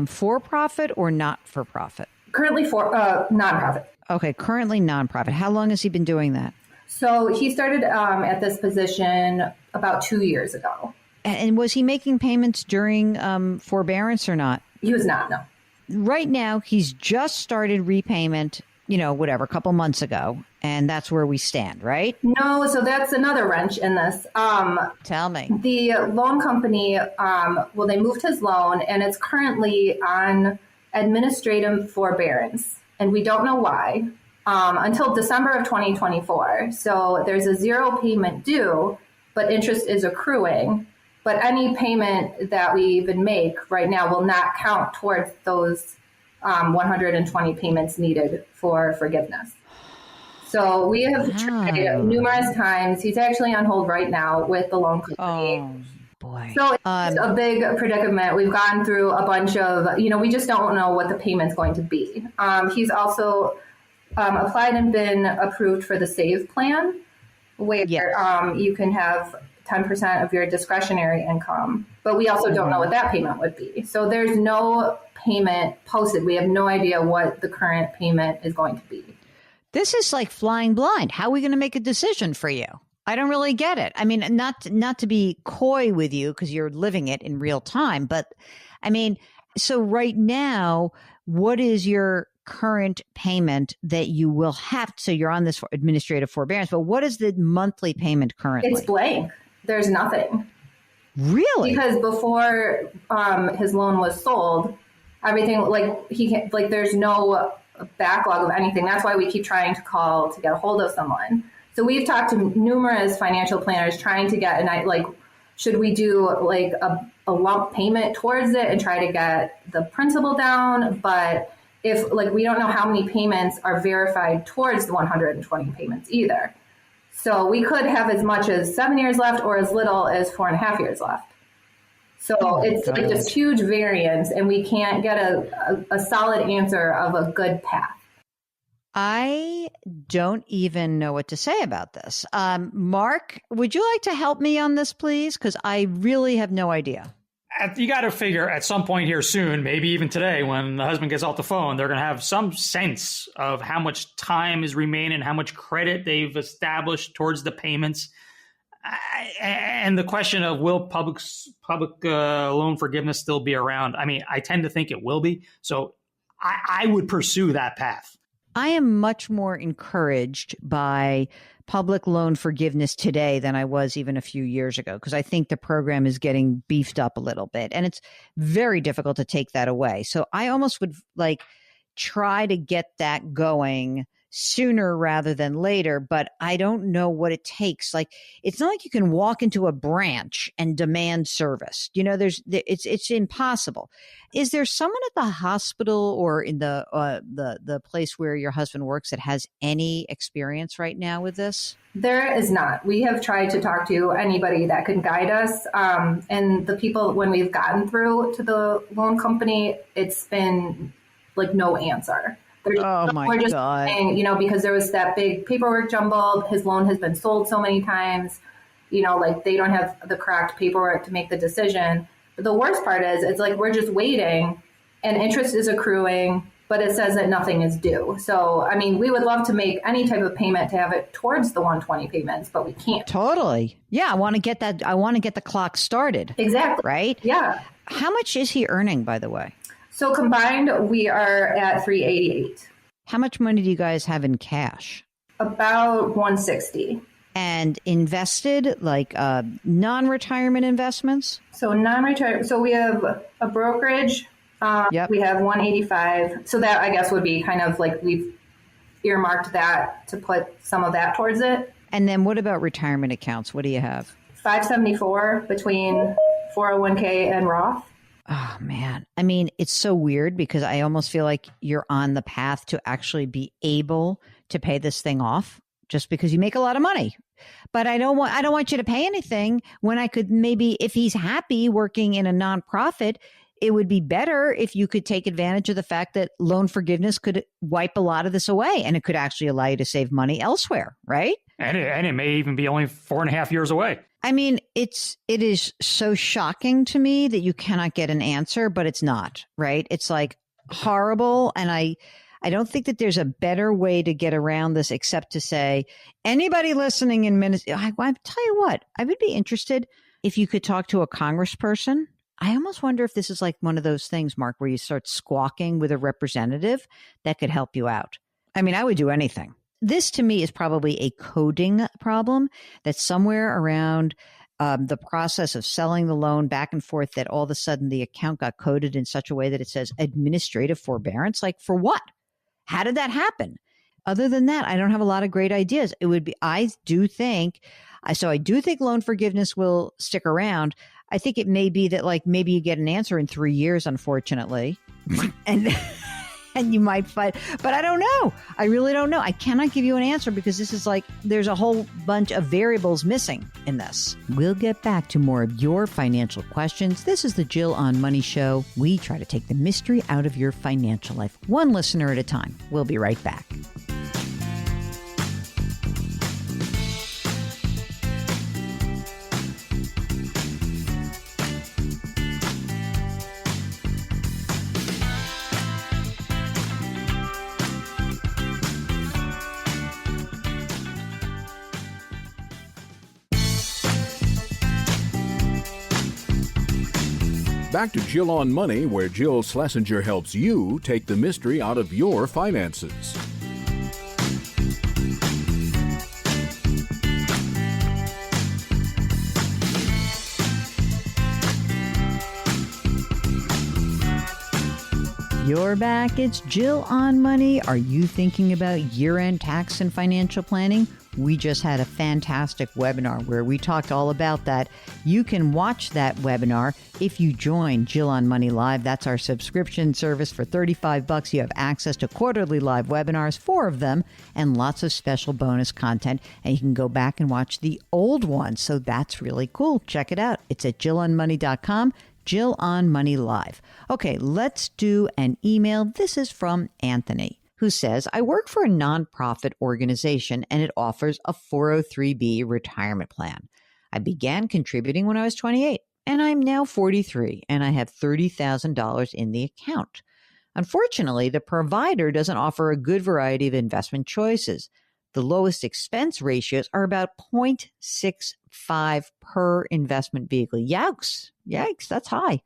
for profit or not for profit? Currently for nonprofit. Okay, currently nonprofit. How long has he been doing that? So he started at this position about 2 years ago. And was he making payments during forbearance or not? He was not, no. Right now, he's just started repayment, a couple months ago. And that's where we stand, right? No, so that's another wrench in this. Tell me. The loan company, they moved his loan, and it's currently on administrative forbearance. And we don't know why until December of 2024. So there's a zero payment due, but interest is accruing. But any payment that we even make right now will not count towards those 120 payments needed for forgiveness. So we have tried numerous times. He's actually on hold right now with the loan company. Oh, boy. So it's a big predicament. We've gone through a bunch of, we just don't know what the payment's going to be. He's also applied and been approved for the SAVE plan, where you can have 10% of your discretionary income. But we also don't know what that payment would be. So there's no payment posted. We have no idea what the current payment is going to be. This is like flying blind. How are we going to make a decision for you? I don't really get it. I mean, not to be coy with you because you're living it in real time, but I mean, so right now, what is your current payment that you will have? So you're on this administrative forbearance, but what is the monthly payment currently? It's blank. There's nothing. Really? Because before his loan was sold, everything there's no backlog of anything. That's why we keep trying to call to get a hold of someone. So we've talked to numerous financial planners trying to get should we do a lump payment towards it and try to get the principal down? But if we don't know how many payments are verified towards the 120 payments either. So we could have as much as 7 years left or as little as 4.5 years left. So it's this huge variance, and we can't get a solid answer of a good path. I don't even know what to say about this. Mark, would you like to help me on this, please? Because I really have no idea. You got to figure at some point here soon, maybe even today, when the husband gets off the phone, they're going to have some sense of how much time is remaining, how much credit they've established towards the payments. And the question of will public loan forgiveness still be around? I mean, I tend to think it will be. So I would pursue that path. I am much more encouraged by public loan forgiveness today than I was even a few years ago, because I think the program is getting beefed up a little bit, and it's very difficult to take that away. So I almost would try to get that going sooner rather than later, but I don't know what it takes. It's not like you can walk into a branch and demand service. It's impossible. Is there someone at the hospital or in the place where your husband works that has any experience right now with this? There is not. We have tried to talk to anybody that can guide us. And the people, when we've gotten through to the loan company, it's been no answer. We're just saying, because there was that big paperwork jumbled, his loan has been sold so many times, they don't have the correct paperwork to make the decision. But the worst part is, it's we're just waiting and interest is accruing, but it says that nothing is due. So, I mean, we would love to make any type of payment to have it towards the 120 payments, but we can't. Totally. Yeah. I want to get that. I want to get the clock started. Exactly. Right? Yeah. How much is he earning, by the way? So combined, we are at $388. How much money do you guys have in cash? About $160. And invested, non-retirement investments? So non-retirement. So we have a brokerage. Yep. We have $185. So that, I guess, would be kind of we've earmarked that to put some of that towards it. And then what about retirement accounts? What do you have? $574 between 401k and Roth. Oh, man. I mean, it's so weird because I almost feel like you're on the path to actually be able to pay this thing off just because you make a lot of money. But I don't want you to pay anything when I could maybe, if he's happy working in a nonprofit, it would be better if you could take advantage of the fact that loan forgiveness could wipe a lot of this away, and it could actually allow you to save money elsewhere, right? And it may even be only 4.5 years away. I mean, it is so shocking to me that you cannot get an answer, but it's not, right? It's horrible. And I don't think that there's a better way to get around this except to say, anybody listening in Minnesota, I'll tell you what, I would be interested if you could talk to a congressperson, I almost wonder if this is like one of those things, Mark, where you start squawking with a representative that could help you out. I mean, I would do anything. This to me is probably a coding problem that somewhere around the process of selling the loan back and forth, that all of a sudden the account got coded in such a way that it says administrative forbearance. Like, for what? How did that happen? Other than that, I don't have a lot of great ideas. It would be, I do think loan forgiveness will stick around. I think it may be that, like, maybe you get an answer in 3 years, unfortunately, and you might fight. But I don't know. I really don't know. I cannot give you an answer because this is like, there's a whole bunch of variables missing in this. We'll get back to more of your financial questions. This is the Jill on Money Show. We try to take the mystery out of your financial life, one listener at a time. We'll be right back. Back to Jill on Money, where Jill Schlesinger helps you take the mystery out of your finances. You're back. It's Jill on Money. Are you thinking about year-end tax and financial planning? We just had a fantastic webinar where we talked all about that. You can watch that webinar if you join Jill on Money Live. That's our subscription service. For $35, you have access to quarterly live webinars, 4 of them, and lots of special bonus content. And you can go back and watch the old ones. So that's really cool. Check it out. It's at JillOnMoney.com. Jill on Money Live. Okay, let's do an email. This is from Anthony, who says, I work for a nonprofit organization and it offers a 403b retirement plan. I began contributing when I was 28 and I'm now 43 and I have $30,000 in the account. Unfortunately, the provider doesn't offer a good variety of investment choices. The lowest expense ratios are about 0.65 per investment vehicle. Yikes, that's high.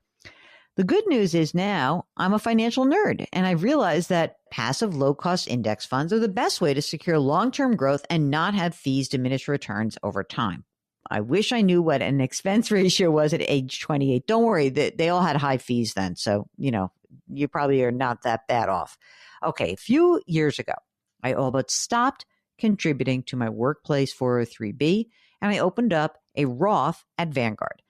The good news is now I'm a financial nerd, and I've realized that passive low-cost index funds are the best way to secure long-term growth and not have fees diminish returns over time. I wish I knew what an expense ratio was at age 28. Don't worry, they all had high fees then, so, you probably are not that bad off. Okay, a few years ago, I all but stopped contributing to my workplace 403b, and I opened up a Roth at Vanguard.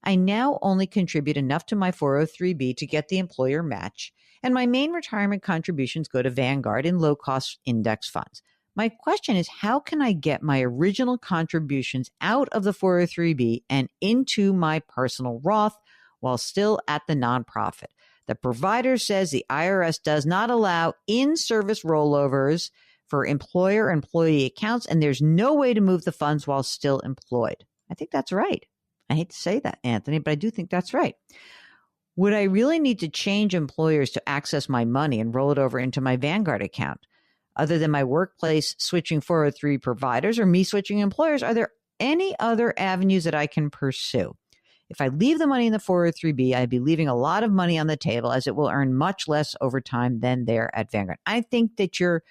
I now only contribute enough to my 403b to get the employer match, and my main retirement contributions go to Vanguard in low-cost index funds. My question is, how can I get my original contributions out of the 403b and into my personal Roth while still at the nonprofit? The provider says the IRS does not allow in-service rollovers for employer-employee accounts, and there's no way to move the funds while still employed. I think that's right. I hate to say that, Anthony, but I do think that's right. Would I really need to change employers to access my money and roll it over into my Vanguard account? Other than my workplace switching 403 providers or me switching employers, are there any other avenues that I can pursue? If I leave the money in the 403b, I'd be leaving a lot of money on the table as it will earn much less over time than there at Vanguard. I think that your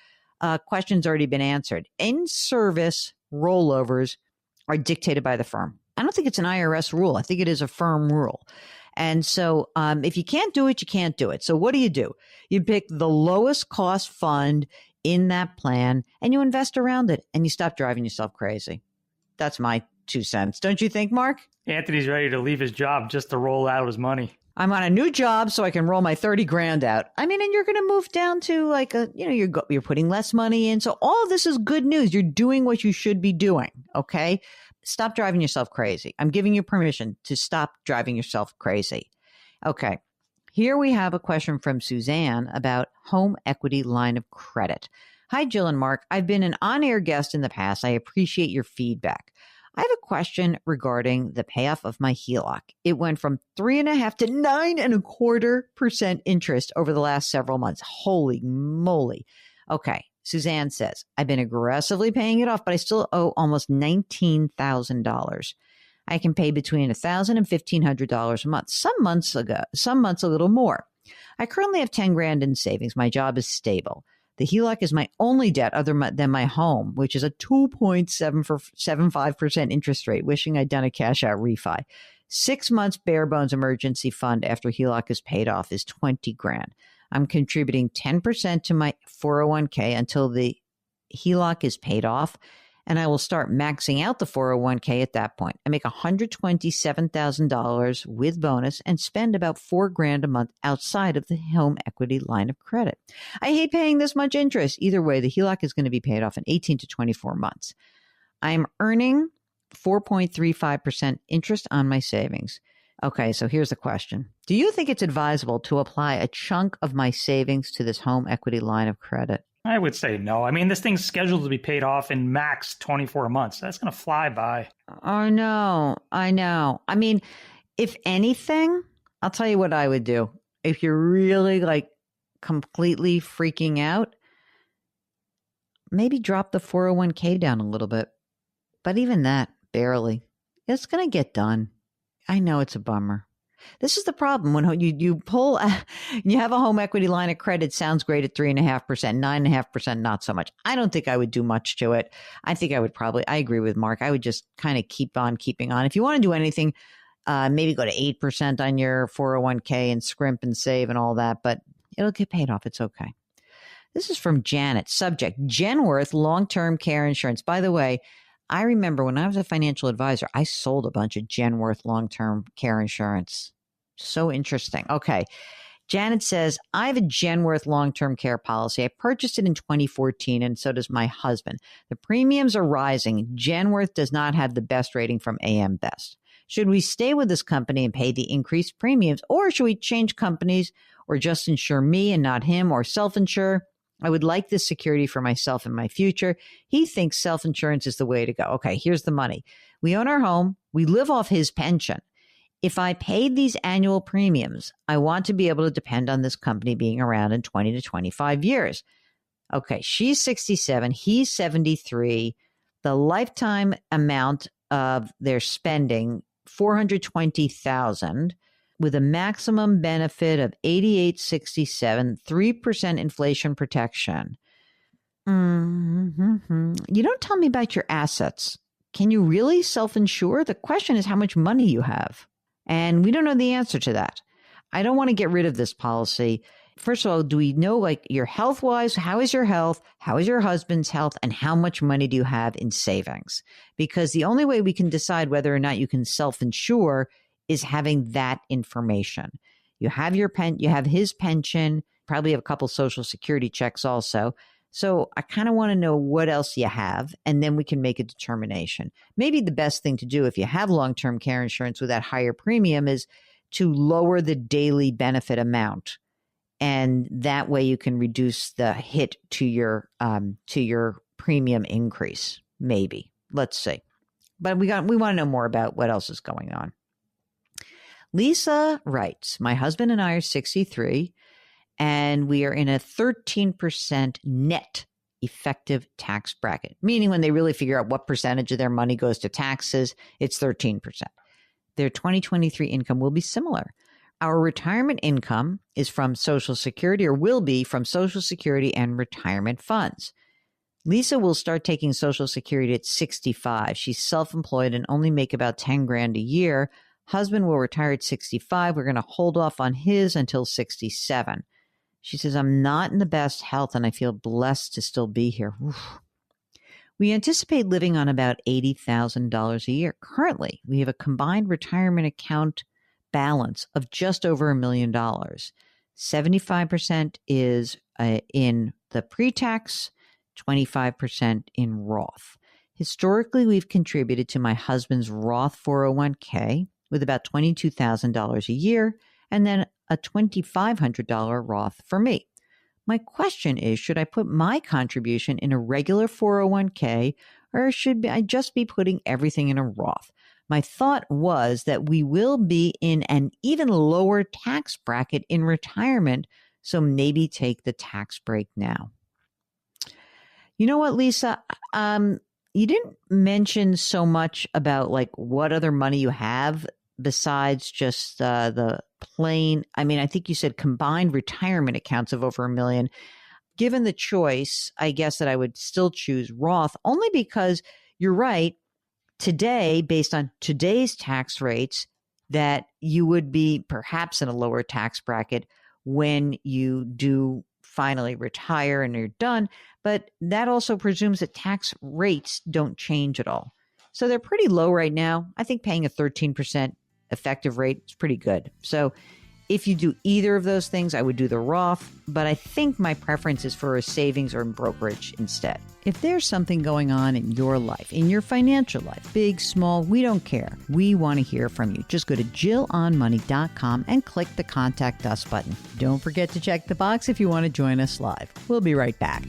question's already been answered. In-service rollovers are dictated by the firm. I don't think it's an IRS rule. I think it is a firm rule. And so if you can't do it, you can't do it. So what do? You pick the lowest cost fund in that plan and you invest around it and you stop driving yourself crazy. That's my 2 cents. Don't you think, Mark? Anthony's ready to leave his job just to roll out his money. I'm on a new job so I can roll my 30 grand out. I mean, and you're going to move down to like you're putting less money in. So all of this is good news. You're doing what you should be doing. Okay. Stop driving yourself crazy. I'm giving you permission to stop driving yourself crazy. Okay. Here we have a question from Suzanne about home equity line of credit. Hi, Jill and Mark. I've been an on-air guest in the past. I appreciate your feedback. I have a question regarding the payoff of my HELOC. It went from 3.5% to 9.25% interest over the last several months. Holy moly. Okay. Suzanne says, I've been aggressively paying it off, but I still owe almost $19,000. I can pay between $1,000 and $1,500 a month. Some months a little more. I currently have 10 grand in savings. My job is stable. The HELOC is my only debt other than my home, which is a 2.75% interest rate. Wishing I'd done a cash out refi. 6 months bare bones emergency fund after HELOC is paid off is 20 grand. I'm contributing 10% to my 401k until the HELOC is paid off, and I will start maxing out the 401k at that point. I make $127,000 with bonus and spend about $4 grand a month outside of the home equity line of credit. I hate paying this much interest. Either way, the HELOC is going to be paid off in 18 to 24 months. I'm earning 4.35% interest on my savings. Okay, so here's the question. Do you think it's advisable to apply a chunk of my savings to this home equity line of credit? I would say no. I mean, this thing's scheduled to be paid off in max 24 months. That's going to fly by. Oh, no, I know. I mean, if anything, I'll tell you what I would do. If you're really like completely freaking out, maybe drop the 401k down a little bit. But even that, barely. It's going to get done. I know it's a bummer. This is the problem when you pull, you have a home equity line of credit. Sounds great at 3.5%, 9.5%, not so much. I don't think I would do much to it. I think I agree with Mark. I would just kind of keep on keeping on. If you want to do anything, maybe go to 8% on your 401k and scrimp and save and all that, but it'll get paid off. It's okay. This is from Janet. Subject, Genworth long-term care insurance. By the way, I remember when I was a financial advisor, I sold a bunch of Genworth long-term care insurance. So interesting. Okay. Janet says, I have a Genworth long-term care policy. I purchased it in 2014, and so does my husband. The premiums are rising. Genworth does not have the best rating from AM Best. Should we stay with this company and pay the increased premiums, or should we change companies or just insure me and not him, or self-insure? I would like this security for myself and my future. He thinks self-insurance is the way to go. Okay, here's the money. We own our home. We live off his pension. If I paid these annual premiums, I want to be able to depend on this company being around in 20 to 25 years. Okay, she's 67. He's 73. The lifetime amount of their spending, $420,000. With a maximum benefit of $88.67, 3% inflation protection. Mm-hmm. You don't tell me about your assets. Can you really self-insure? The question is how much money you have. And we don't know the answer to that. I don't want to get rid of this policy. First of all, do we know, like, your health-wise, how is your health? How is your husband's health? And how much money do you have in savings? Because the only way we can decide whether or not you can self-insure is having that information. You have you have his pension, probably have a couple Social Security checks also. So I kind of want to know what else you have, and then we can make a determination. Maybe the best thing to do if you have long-term care insurance with that higher premium is to lower the daily benefit amount. And that way you can reduce the hit to your premium increase. Maybe. Let's see. But we want to know more about what else is going on. Lisa writes, my husband and I are 63, and we are in a 13% net effective tax bracket, meaning when they really figure out what percentage of their money goes to taxes, it's 13%. Their 2023 income will be similar. Our retirement income is from Social Security, or will be from Social Security and retirement funds. Lisa will start taking Social Security at 65. She's self-employed and only make about 10 grand a year. Husband will retire at 65. We're going to hold off on his until 67. She says, I'm not in the best health and I feel blessed to still be here. Oof. We anticipate living on about $80,000 a year. Currently, we have a combined retirement account balance of just over $1 million. 75% is in the pre-tax, 25% in Roth. Historically, we've contributed to my husband's Roth 401k with about $22,000 a year, and then a $2,500 Roth for me. My question is, should I put my contribution in a regular 401k, or should I just be putting everything in a Roth? My thought was that we will be in an even lower tax bracket in retirement, so maybe take the tax break now. You know what, Lisa? You didn't mention so much about like what other money you have besides just the plain. I mean, I think you said combined retirement accounts of over $1 million. Given the choice, I guess that I would still choose Roth only because you're right. Today, based on today's tax rates, that you would be perhaps in a lower tax bracket when you do finally retire and you're done. But that also presumes that tax rates don't change at all. So they're pretty low right now. I think paying a 13% effective rate is pretty good. So if you do either of those things, I would do the Roth, but I think my preference is for a savings or brokerage instead. If there's something going on in your life, in your financial life, big, small, we don't care. We want to hear from you. Just go to JillOnMoney.com and click the Contact Us button. Don't forget to check the box if you want to join us live. We'll be right back.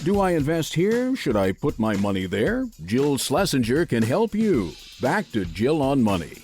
Do I invest here? Should I put my money there? Jill Schlesinger can help you. Back to Jill on Money.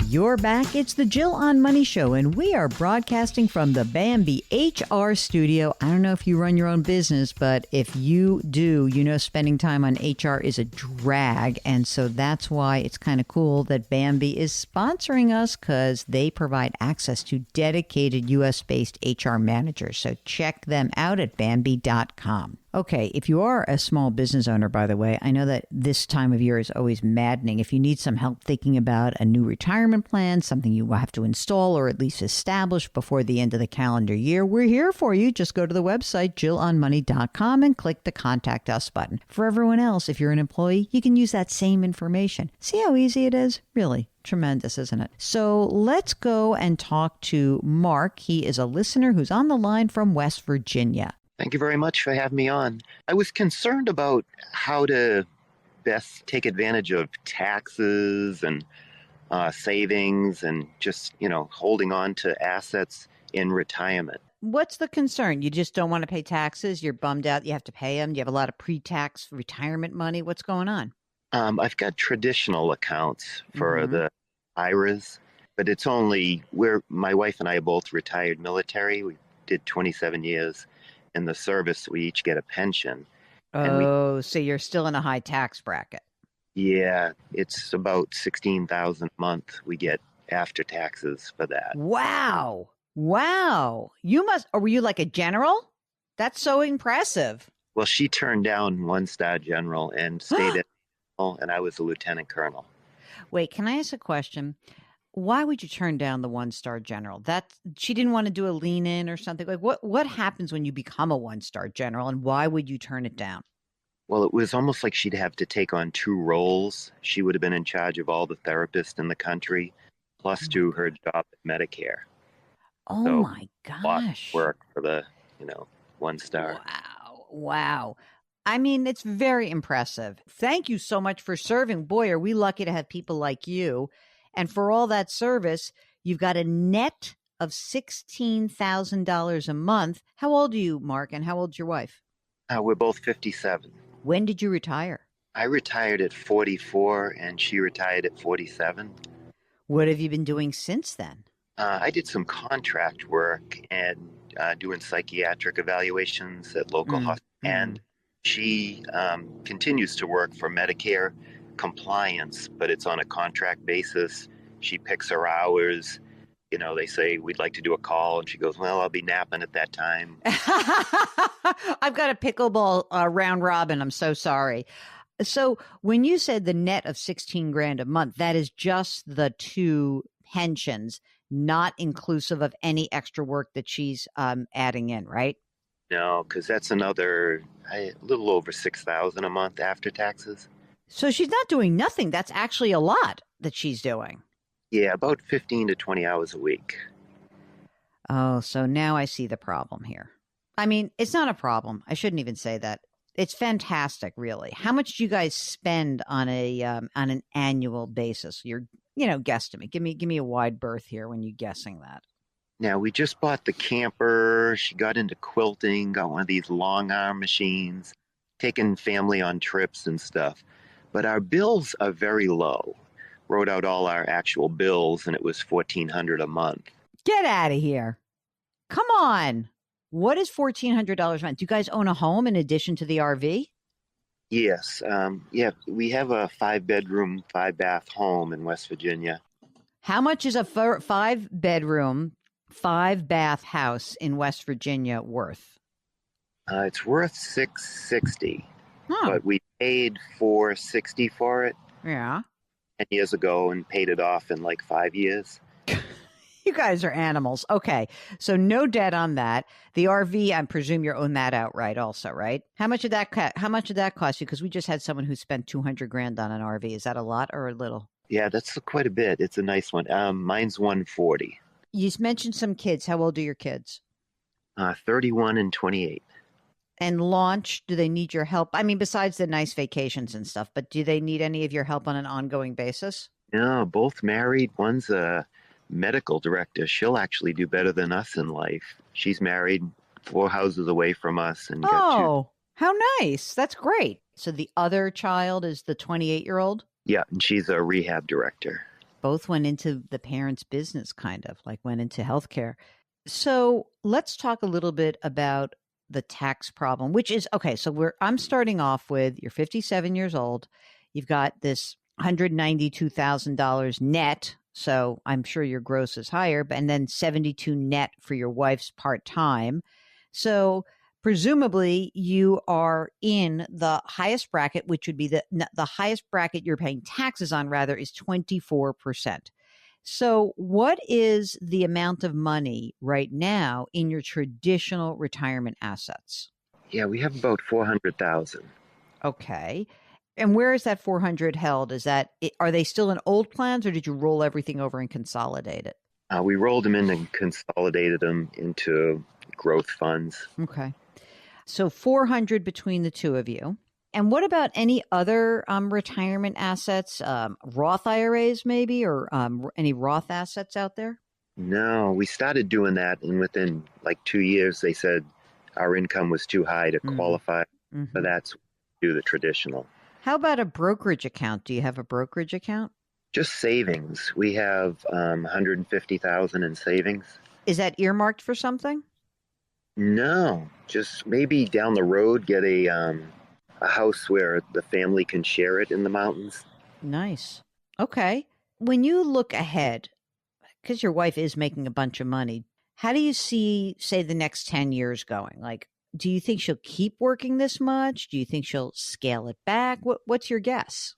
You're back. It's the Jill on Money Show, and we are broadcasting from the Bambee HR studio. I don't know if you run your own business, but if you do, you know spending time on HR is a drag, and so that's why it's kind of cool that Bambee is sponsoring us because they provide access to dedicated U.S.-based HR managers. So check them out at Bambee.com. Okay, if you are a small business owner, by the way, I know that this time of year is always maddening. If you need some help thinking about a new retirement plan, something you will have to install or at least establish before the end of the calendar year, we're here for you. Just go to the website, JillOnMoney.com, and click the Contact Us button. For everyone else, if you're an employee, you can use that same information. See how easy it is? Really tremendous, isn't it? So let's go and talk to Mark. He is a listener who's on the line from West Virginia. Thank you very much for having me on. I was concerned about how to best take advantage of taxes and savings and just, holding on to assets in retirement. What's the concern? You just don't want to pay taxes? You're bummed out you have to pay them? You have a lot of pre-tax retirement money? What's going on? I've got traditional accounts for the IRAs, but it's only my wife and I are both retired military. We did 27 years. In the service, we each get a pension. So you're still in a high tax bracket. Yeah, it's about $16,000 a month we get after taxes for that. Wow. Were you like a general? That's so impressive. Well, she turned down 1-star general and stayed at and I was a lieutenant colonel. Wait, can I ask a question? Why would you turn down the 1-star general? She didn't want to do a lean in or something. Like what happens when you become a 1-star general, and why would you turn it down? Well, it was almost like she'd have to take on 2 roles. She would have been in charge of all the therapists in the country, plus do her job at Medicare. Oh so, my gosh. A lot of work for the, 1-star. Wow. I mean, it's very impressive. Thank you so much for serving. Boy, are we lucky to have people like you. And for all that service, you've got a net of $16,000 a month. How old are you, Mark, and how old's your wife? We're both 57. When did you retire? I retired at 44, and she retired at 47. What have you been doing since then? I did some contract work and doing psychiatric evaluations at local hospitals. And she continues to work for Medicare compliance, but it's on a contract basis. She picks her hours. They say, we'd like to do a call. And she goes, well, I'll be napping at that time. I've got a pickleball round robin. I'm so sorry. So when you said the net of $16,000 a month, that is just the 2 pensions, not inclusive of any extra work that she's adding in, right? No, because that's another a little over $6,000 a month after taxes. So she's not doing nothing. That's actually a lot that she's doing. Yeah, about 15 to 20 hours a week. Oh, so now I see the problem here. I mean, it's not a problem. I shouldn't even say that. It's fantastic, really. How much do you guys spend on an annual basis? You're, guesstimate. Give me a wide berth here when you're guessing that. Now, we just bought the camper. She got into quilting, got one of these long arm machines, taking family on trips and stuff. But our bills are very low. Wrote out all our actual bills, and it was $1,400 a month. Get out of here. Come on. What is $1,400 a month? Do you guys own a home in addition to the RV? Yes. We have a 5-bedroom, 5-bath home in West Virginia. How much is a 5-bedroom, 5-bath house in West Virginia worth? It's worth $660, Huh. but we paid $460 for it Yeah. 10 years ago and paid it off in like 5 years. You guys are animals. Okay. So no debt on that. The RV, I presume you own that outright also, right? How much did that cost you? Because we just had someone who spent $200,000 on an RV. Is that a lot or a little? Yeah, that's quite a bit. It's a nice one. Mine's $140. You mentioned some kids. How old are your kids? 31 and 28. And launch, do they need your help? I mean, besides the nice vacations and stuff, but do they need any of your help on an ongoing basis? No, both married. One's a medical director. She'll actually do better than us in life. She's married 4 houses away from us and got 2. Oh, how nice. That's great. So the other child is the 28-year-old? Yeah, and she's a rehab director. Both went into the parents' business, kind of, like went into healthcare. So let's talk a little bit about the tax problem, which is, okay, so I'm starting off with, you're 57 years old. You've got this $192,000 net. So I'm sure your gross is higher, and then 72 net for your wife's part-time. So presumably you are in the highest bracket, which would be the highest bracket you're paying taxes on, rather, is 24%. So what is the amount of money right now in your traditional retirement assets? Yeah, we have about 400,000. Okay. And where is that 400 held? Are they still in old plans, or did you roll everything over and consolidate it? We rolled them in and consolidated them into growth funds. Okay. So 400 between the two of you. And what about any other retirement assets, Roth IRAs maybe, or any Roth assets out there? No, we started doing that, and within like 2 years, they said our income was too high to qualify for that, so we do the traditional. How about a brokerage account? Do you have a brokerage account? Just savings. We have 150,000 in savings. Is that earmarked for something? No, just maybe down the road get a house where the family can share it in the mountains. Nice. Okay. When you look ahead, because your wife is making a bunch of money, how do you see, say, the next 10 years going? Like, do you think she'll keep working this much? Do you think she'll scale it back? What's your guess?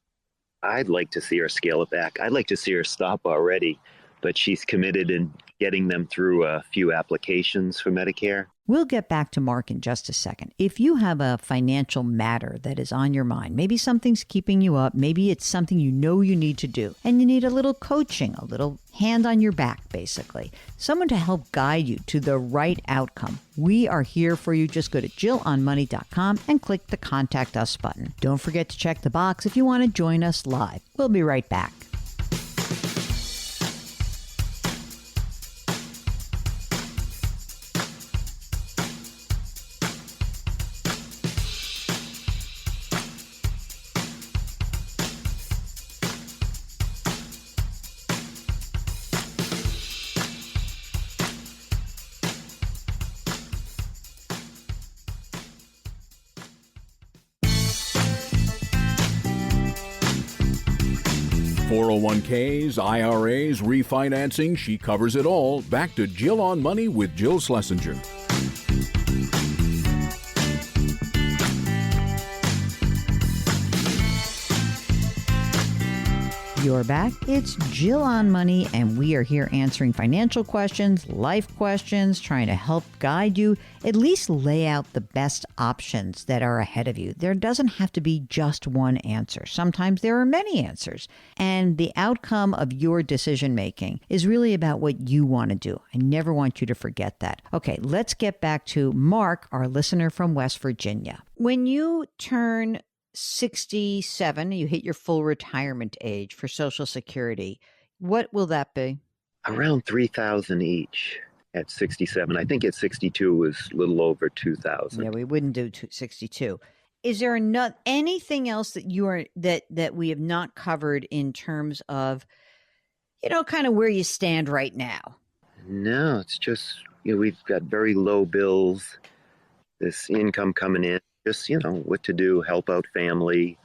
I'd like to see her scale it back. I'd like to see her stop already, but she's committed in getting them through a few applications for Medicare. We'll get back to Mark in just a second. If you have a financial matter that is on your mind, maybe something's keeping you up, maybe it's something you know you need to do, and you need a little coaching, a little hand on your back, basically, someone to help guide you to the right outcome, we are here for you. Just go to JillOnMoney.com and click the Contact Us button. Don't forget to check the box if you want to join us live. We'll be right back. .401ks, IRAs, refinancing, she covers it all. Back to Jill on Money with Jill Schlesinger. You're back. It's Jill on Money, and we are here answering financial questions, life questions, trying to help guide you, at least lay out the best options that are ahead of you. There doesn't have to be just one answer. Sometimes there are many answers. And the outcome of your decision making is really about what you want to do. I never want you to forget that. Okay, let's get back to Mark, our listener from West Virginia. When you turn 67, you hit your full retirement age for Social Security. What will that be? Around 3,000 each at 67. I think at 62 was a little over 2,000. Yeah, we wouldn't do 62. Is there anything else that you are that we have not covered in terms of, kind of where you stand right now? No, it's just, we've got very low bills, this income coming in. Just, what to do, help out family,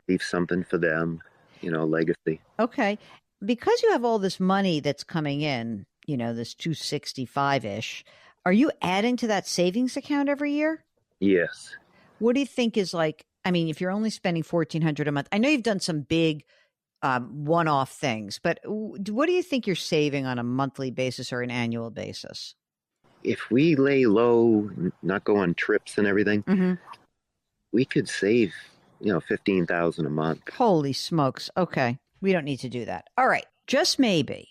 leave something for them, legacy. Okay. Because you have all this money that's coming in, this 265-ish, are you adding to that savings account every year? Yes. What do you think is if you're only spending $1,400 a month, I know you've done some big one-off things, but what do you think you're saving on a monthly basis or an annual basis? If we lay low, not go on trips and everything, we could save, $15,000 a month. Holy smokes. Okay. We don't need to do that. All right. Just maybe.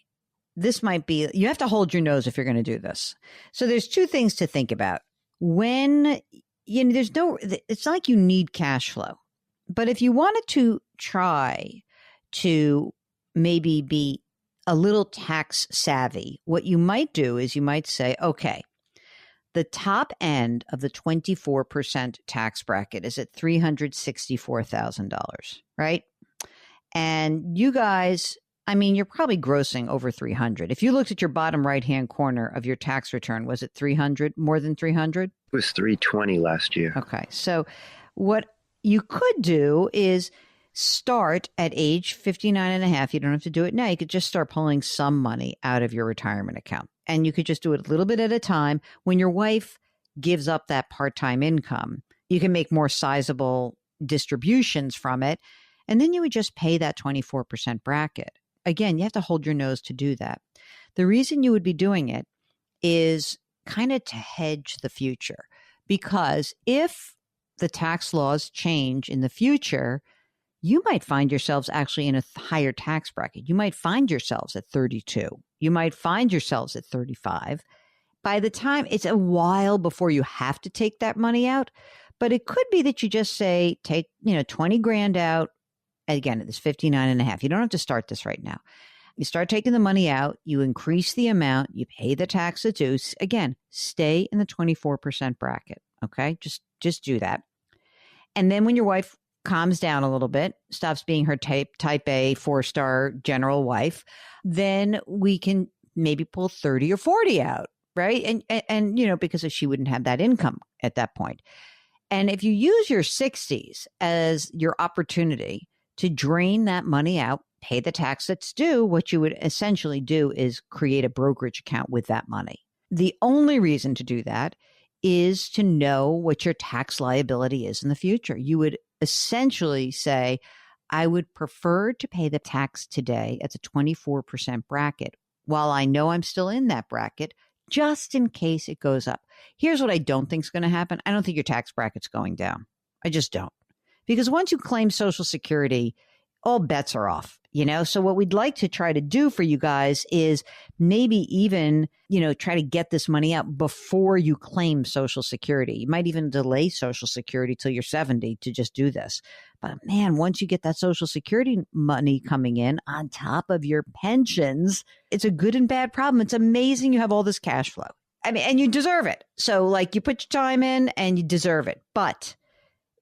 This might be, you have to hold your nose if you're going to do this. So there's two things to think about. When, it's not like you need cash flow, but if you wanted to try to maybe be a little tax savvy, what you might do is you might say, okay, the top end of the 24% tax bracket is at $364,000, right? And you guys, you're probably grossing over 300. If you looked at your bottom right-hand corner of your tax return, was it 300, more than 300? It was 320 last year. Okay. So what you could do is start at age 59 and a half. You don't have to do it now. You could just start pulling some money out of your retirement account. And you could just do it a little bit at a time. When your wife gives up that part-time income, you can make more sizable distributions from it. And then you would just pay that 24% bracket. Again, you have to hold your nose to do that. The reason you would be doing it is kind of to hedge the future. Because if the tax laws change in the future, you might find yourselves actually in a higher tax bracket. You might find yourselves at 32. You might find yourselves at 35. By the time, it's a while before you have to take that money out, but it could be that you just say, take, 20 grand out. Again, it's 59 and a half. You don't have to start this right now. You start taking the money out, you increase the amount, you pay the tax that's due. Again, stay in the 24% bracket. Okay. Just do that. And then when your wife calms down a little bit, stops being her type A 4-star general wife, then we can maybe pull 30 or 40 out, right? And because she wouldn't have that income at that point. And if you use your 60s as your opportunity to drain that money out, pay the tax that's due, what you would essentially do is create a brokerage account with that money. The only reason to do that is to know what your tax liability is in the future. You would essentially say, I would prefer to pay the tax today at the 24% bracket while I know I'm still in that bracket, just in case it goes up. Here's what I don't think is going to happen. I don't think your tax bracket's going down. I just don't. Because once you claim Social Security, all bets are off, So what we'd like to try to do for you guys is maybe even, try to get this money out before you claim Social Security. You might even delay Social Security till you're 70 to just do this. But man, once you get that Social Security money coming in on top of your pensions, it's a good and bad problem. It's amazing you have all this cash flow. And you deserve it. So you put your time in and you deserve it. But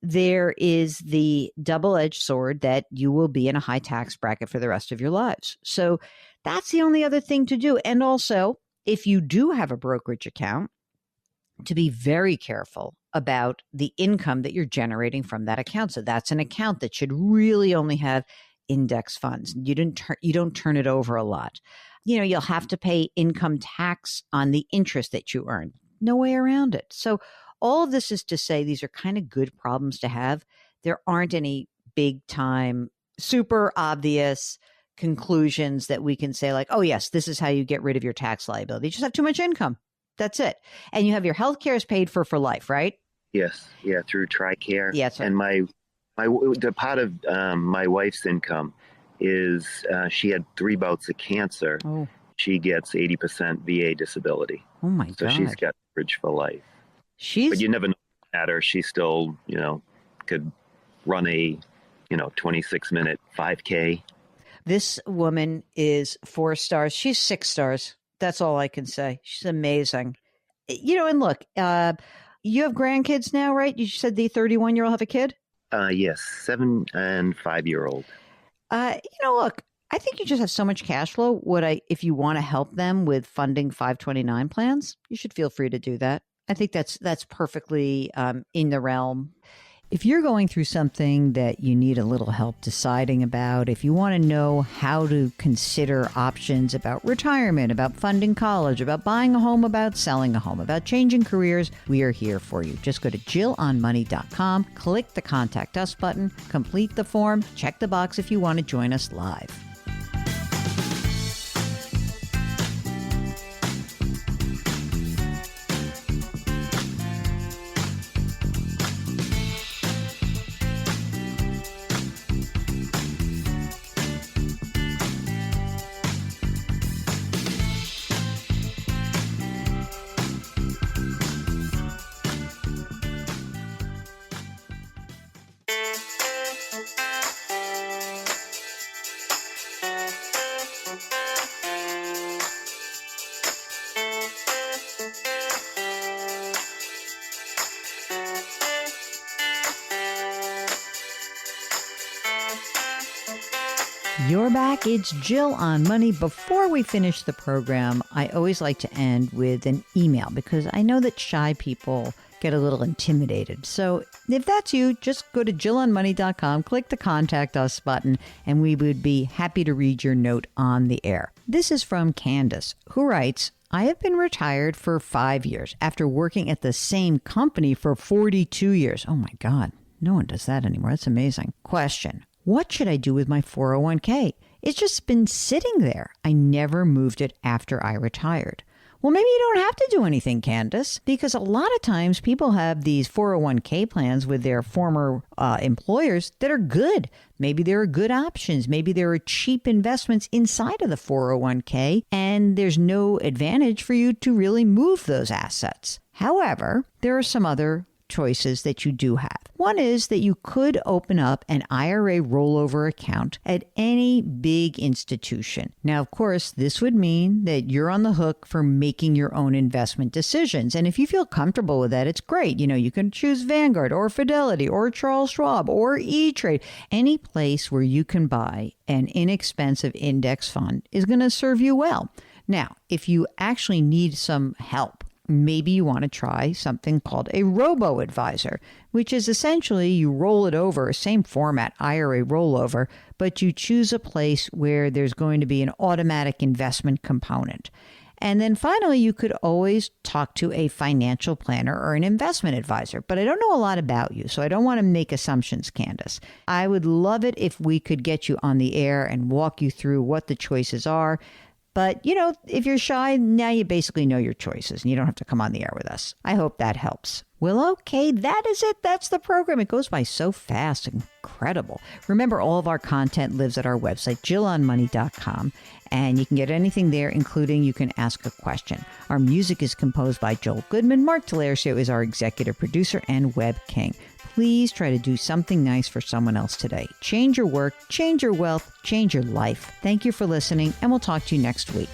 there is the double-edged sword that you will be in a high tax bracket for the rest of your lives. So that's the only other thing to do. And also, if you do have a brokerage account, to be very careful about the income that you're generating from that account. So that's an account that should really only have index funds. You don't turn it over a lot. You'll have to pay income tax on the interest that you earn. No way around it. So all of this is to say these are kind of good problems to have. There aren't any big time, super obvious conclusions that we can say like, oh, yes, this is how you get rid of your tax liability. You just have too much income. That's it. And you have your health care is paid for life, right? Yes. Yeah. Through TRICARE. Yeah. Right. And the part of my wife's income is she had 3 bouts of cancer. Oh. She gets 80% VA disability. Oh my So God. she's got coverage for life. But you never know at her. She still, could run a, 26-minute 5K. This woman is 4 stars. She's 6 stars. That's all I can say. She's amazing. And look, you have grandkids now, right? You said the 31-year-old have a kid? Yes, 7 and 5-year-old. Look, I think you just have so much cash flow. If you want to help them with funding 529 plans, you should feel free to do that. I think that's perfectly in the realm. If you're going through something that you need a little help deciding about, if you want to know how to consider options about retirement, about funding college, about buying a home, about selling a home, about changing careers, we are here for you. Just go to JillOnMoney.com, click the Contact Us button, complete the form, check the box if you want to join us live. You're back. It's Jill on Money. Before we finish the program, I always like to end with an email because I know that shy people get a little intimidated. So if that's you, just go to JillOnMoney.com, click the Contact Us button, and we would be happy to read your note on the air. This is from Candace, who writes, I have been retired for 5 years after working at the same company for 42 years. Oh my God, no one does that anymore. That's amazing. Question. What should I do with my 401k? It's just been sitting there. I never moved it after I retired. Well, maybe you don't have to do anything, Candace, because a lot of times people have these 401k plans with their former employers that are good. Maybe there are good options. Maybe there are cheap investments inside of the 401k, and there's no advantage for you to really move those assets. However, there are some other choices that you do have. One is that you could open up an IRA rollover account at any big institution. Now, of course, this would mean that you're on the hook for making your own investment decisions. And if you feel comfortable with that, it's great. You can choose Vanguard or Fidelity or Charles Schwab or E-Trade. Any place where you can buy an inexpensive index fund is going to serve you well. Now, if you actually need some help, maybe you want to try something called a robo-advisor, which is essentially you roll it over, same format, IRA rollover, but you choose a place where there's going to be an automatic investment component. And then finally, you could always talk to a financial planner or an investment advisor. But I don't know a lot about you, so I don't want to make assumptions, Candace. I would love it if we could get you on the air and walk you through what the choices are. But, if you're shy, now you basically know your choices and you don't have to come on the air with us. I hope that helps. Well, okay, that is it. That's the program. It goes by so fast. Incredible. Remember, all of our content lives at our website, JillOnMoney.com, and you can get anything there, including you can ask a question. Our music is composed by Joel Goodman. Mark Talercio is our executive producer and web king. Please try to do something nice for someone else today. Change your work, change your wealth, change your life. Thank you for listening, and we'll talk to you next week.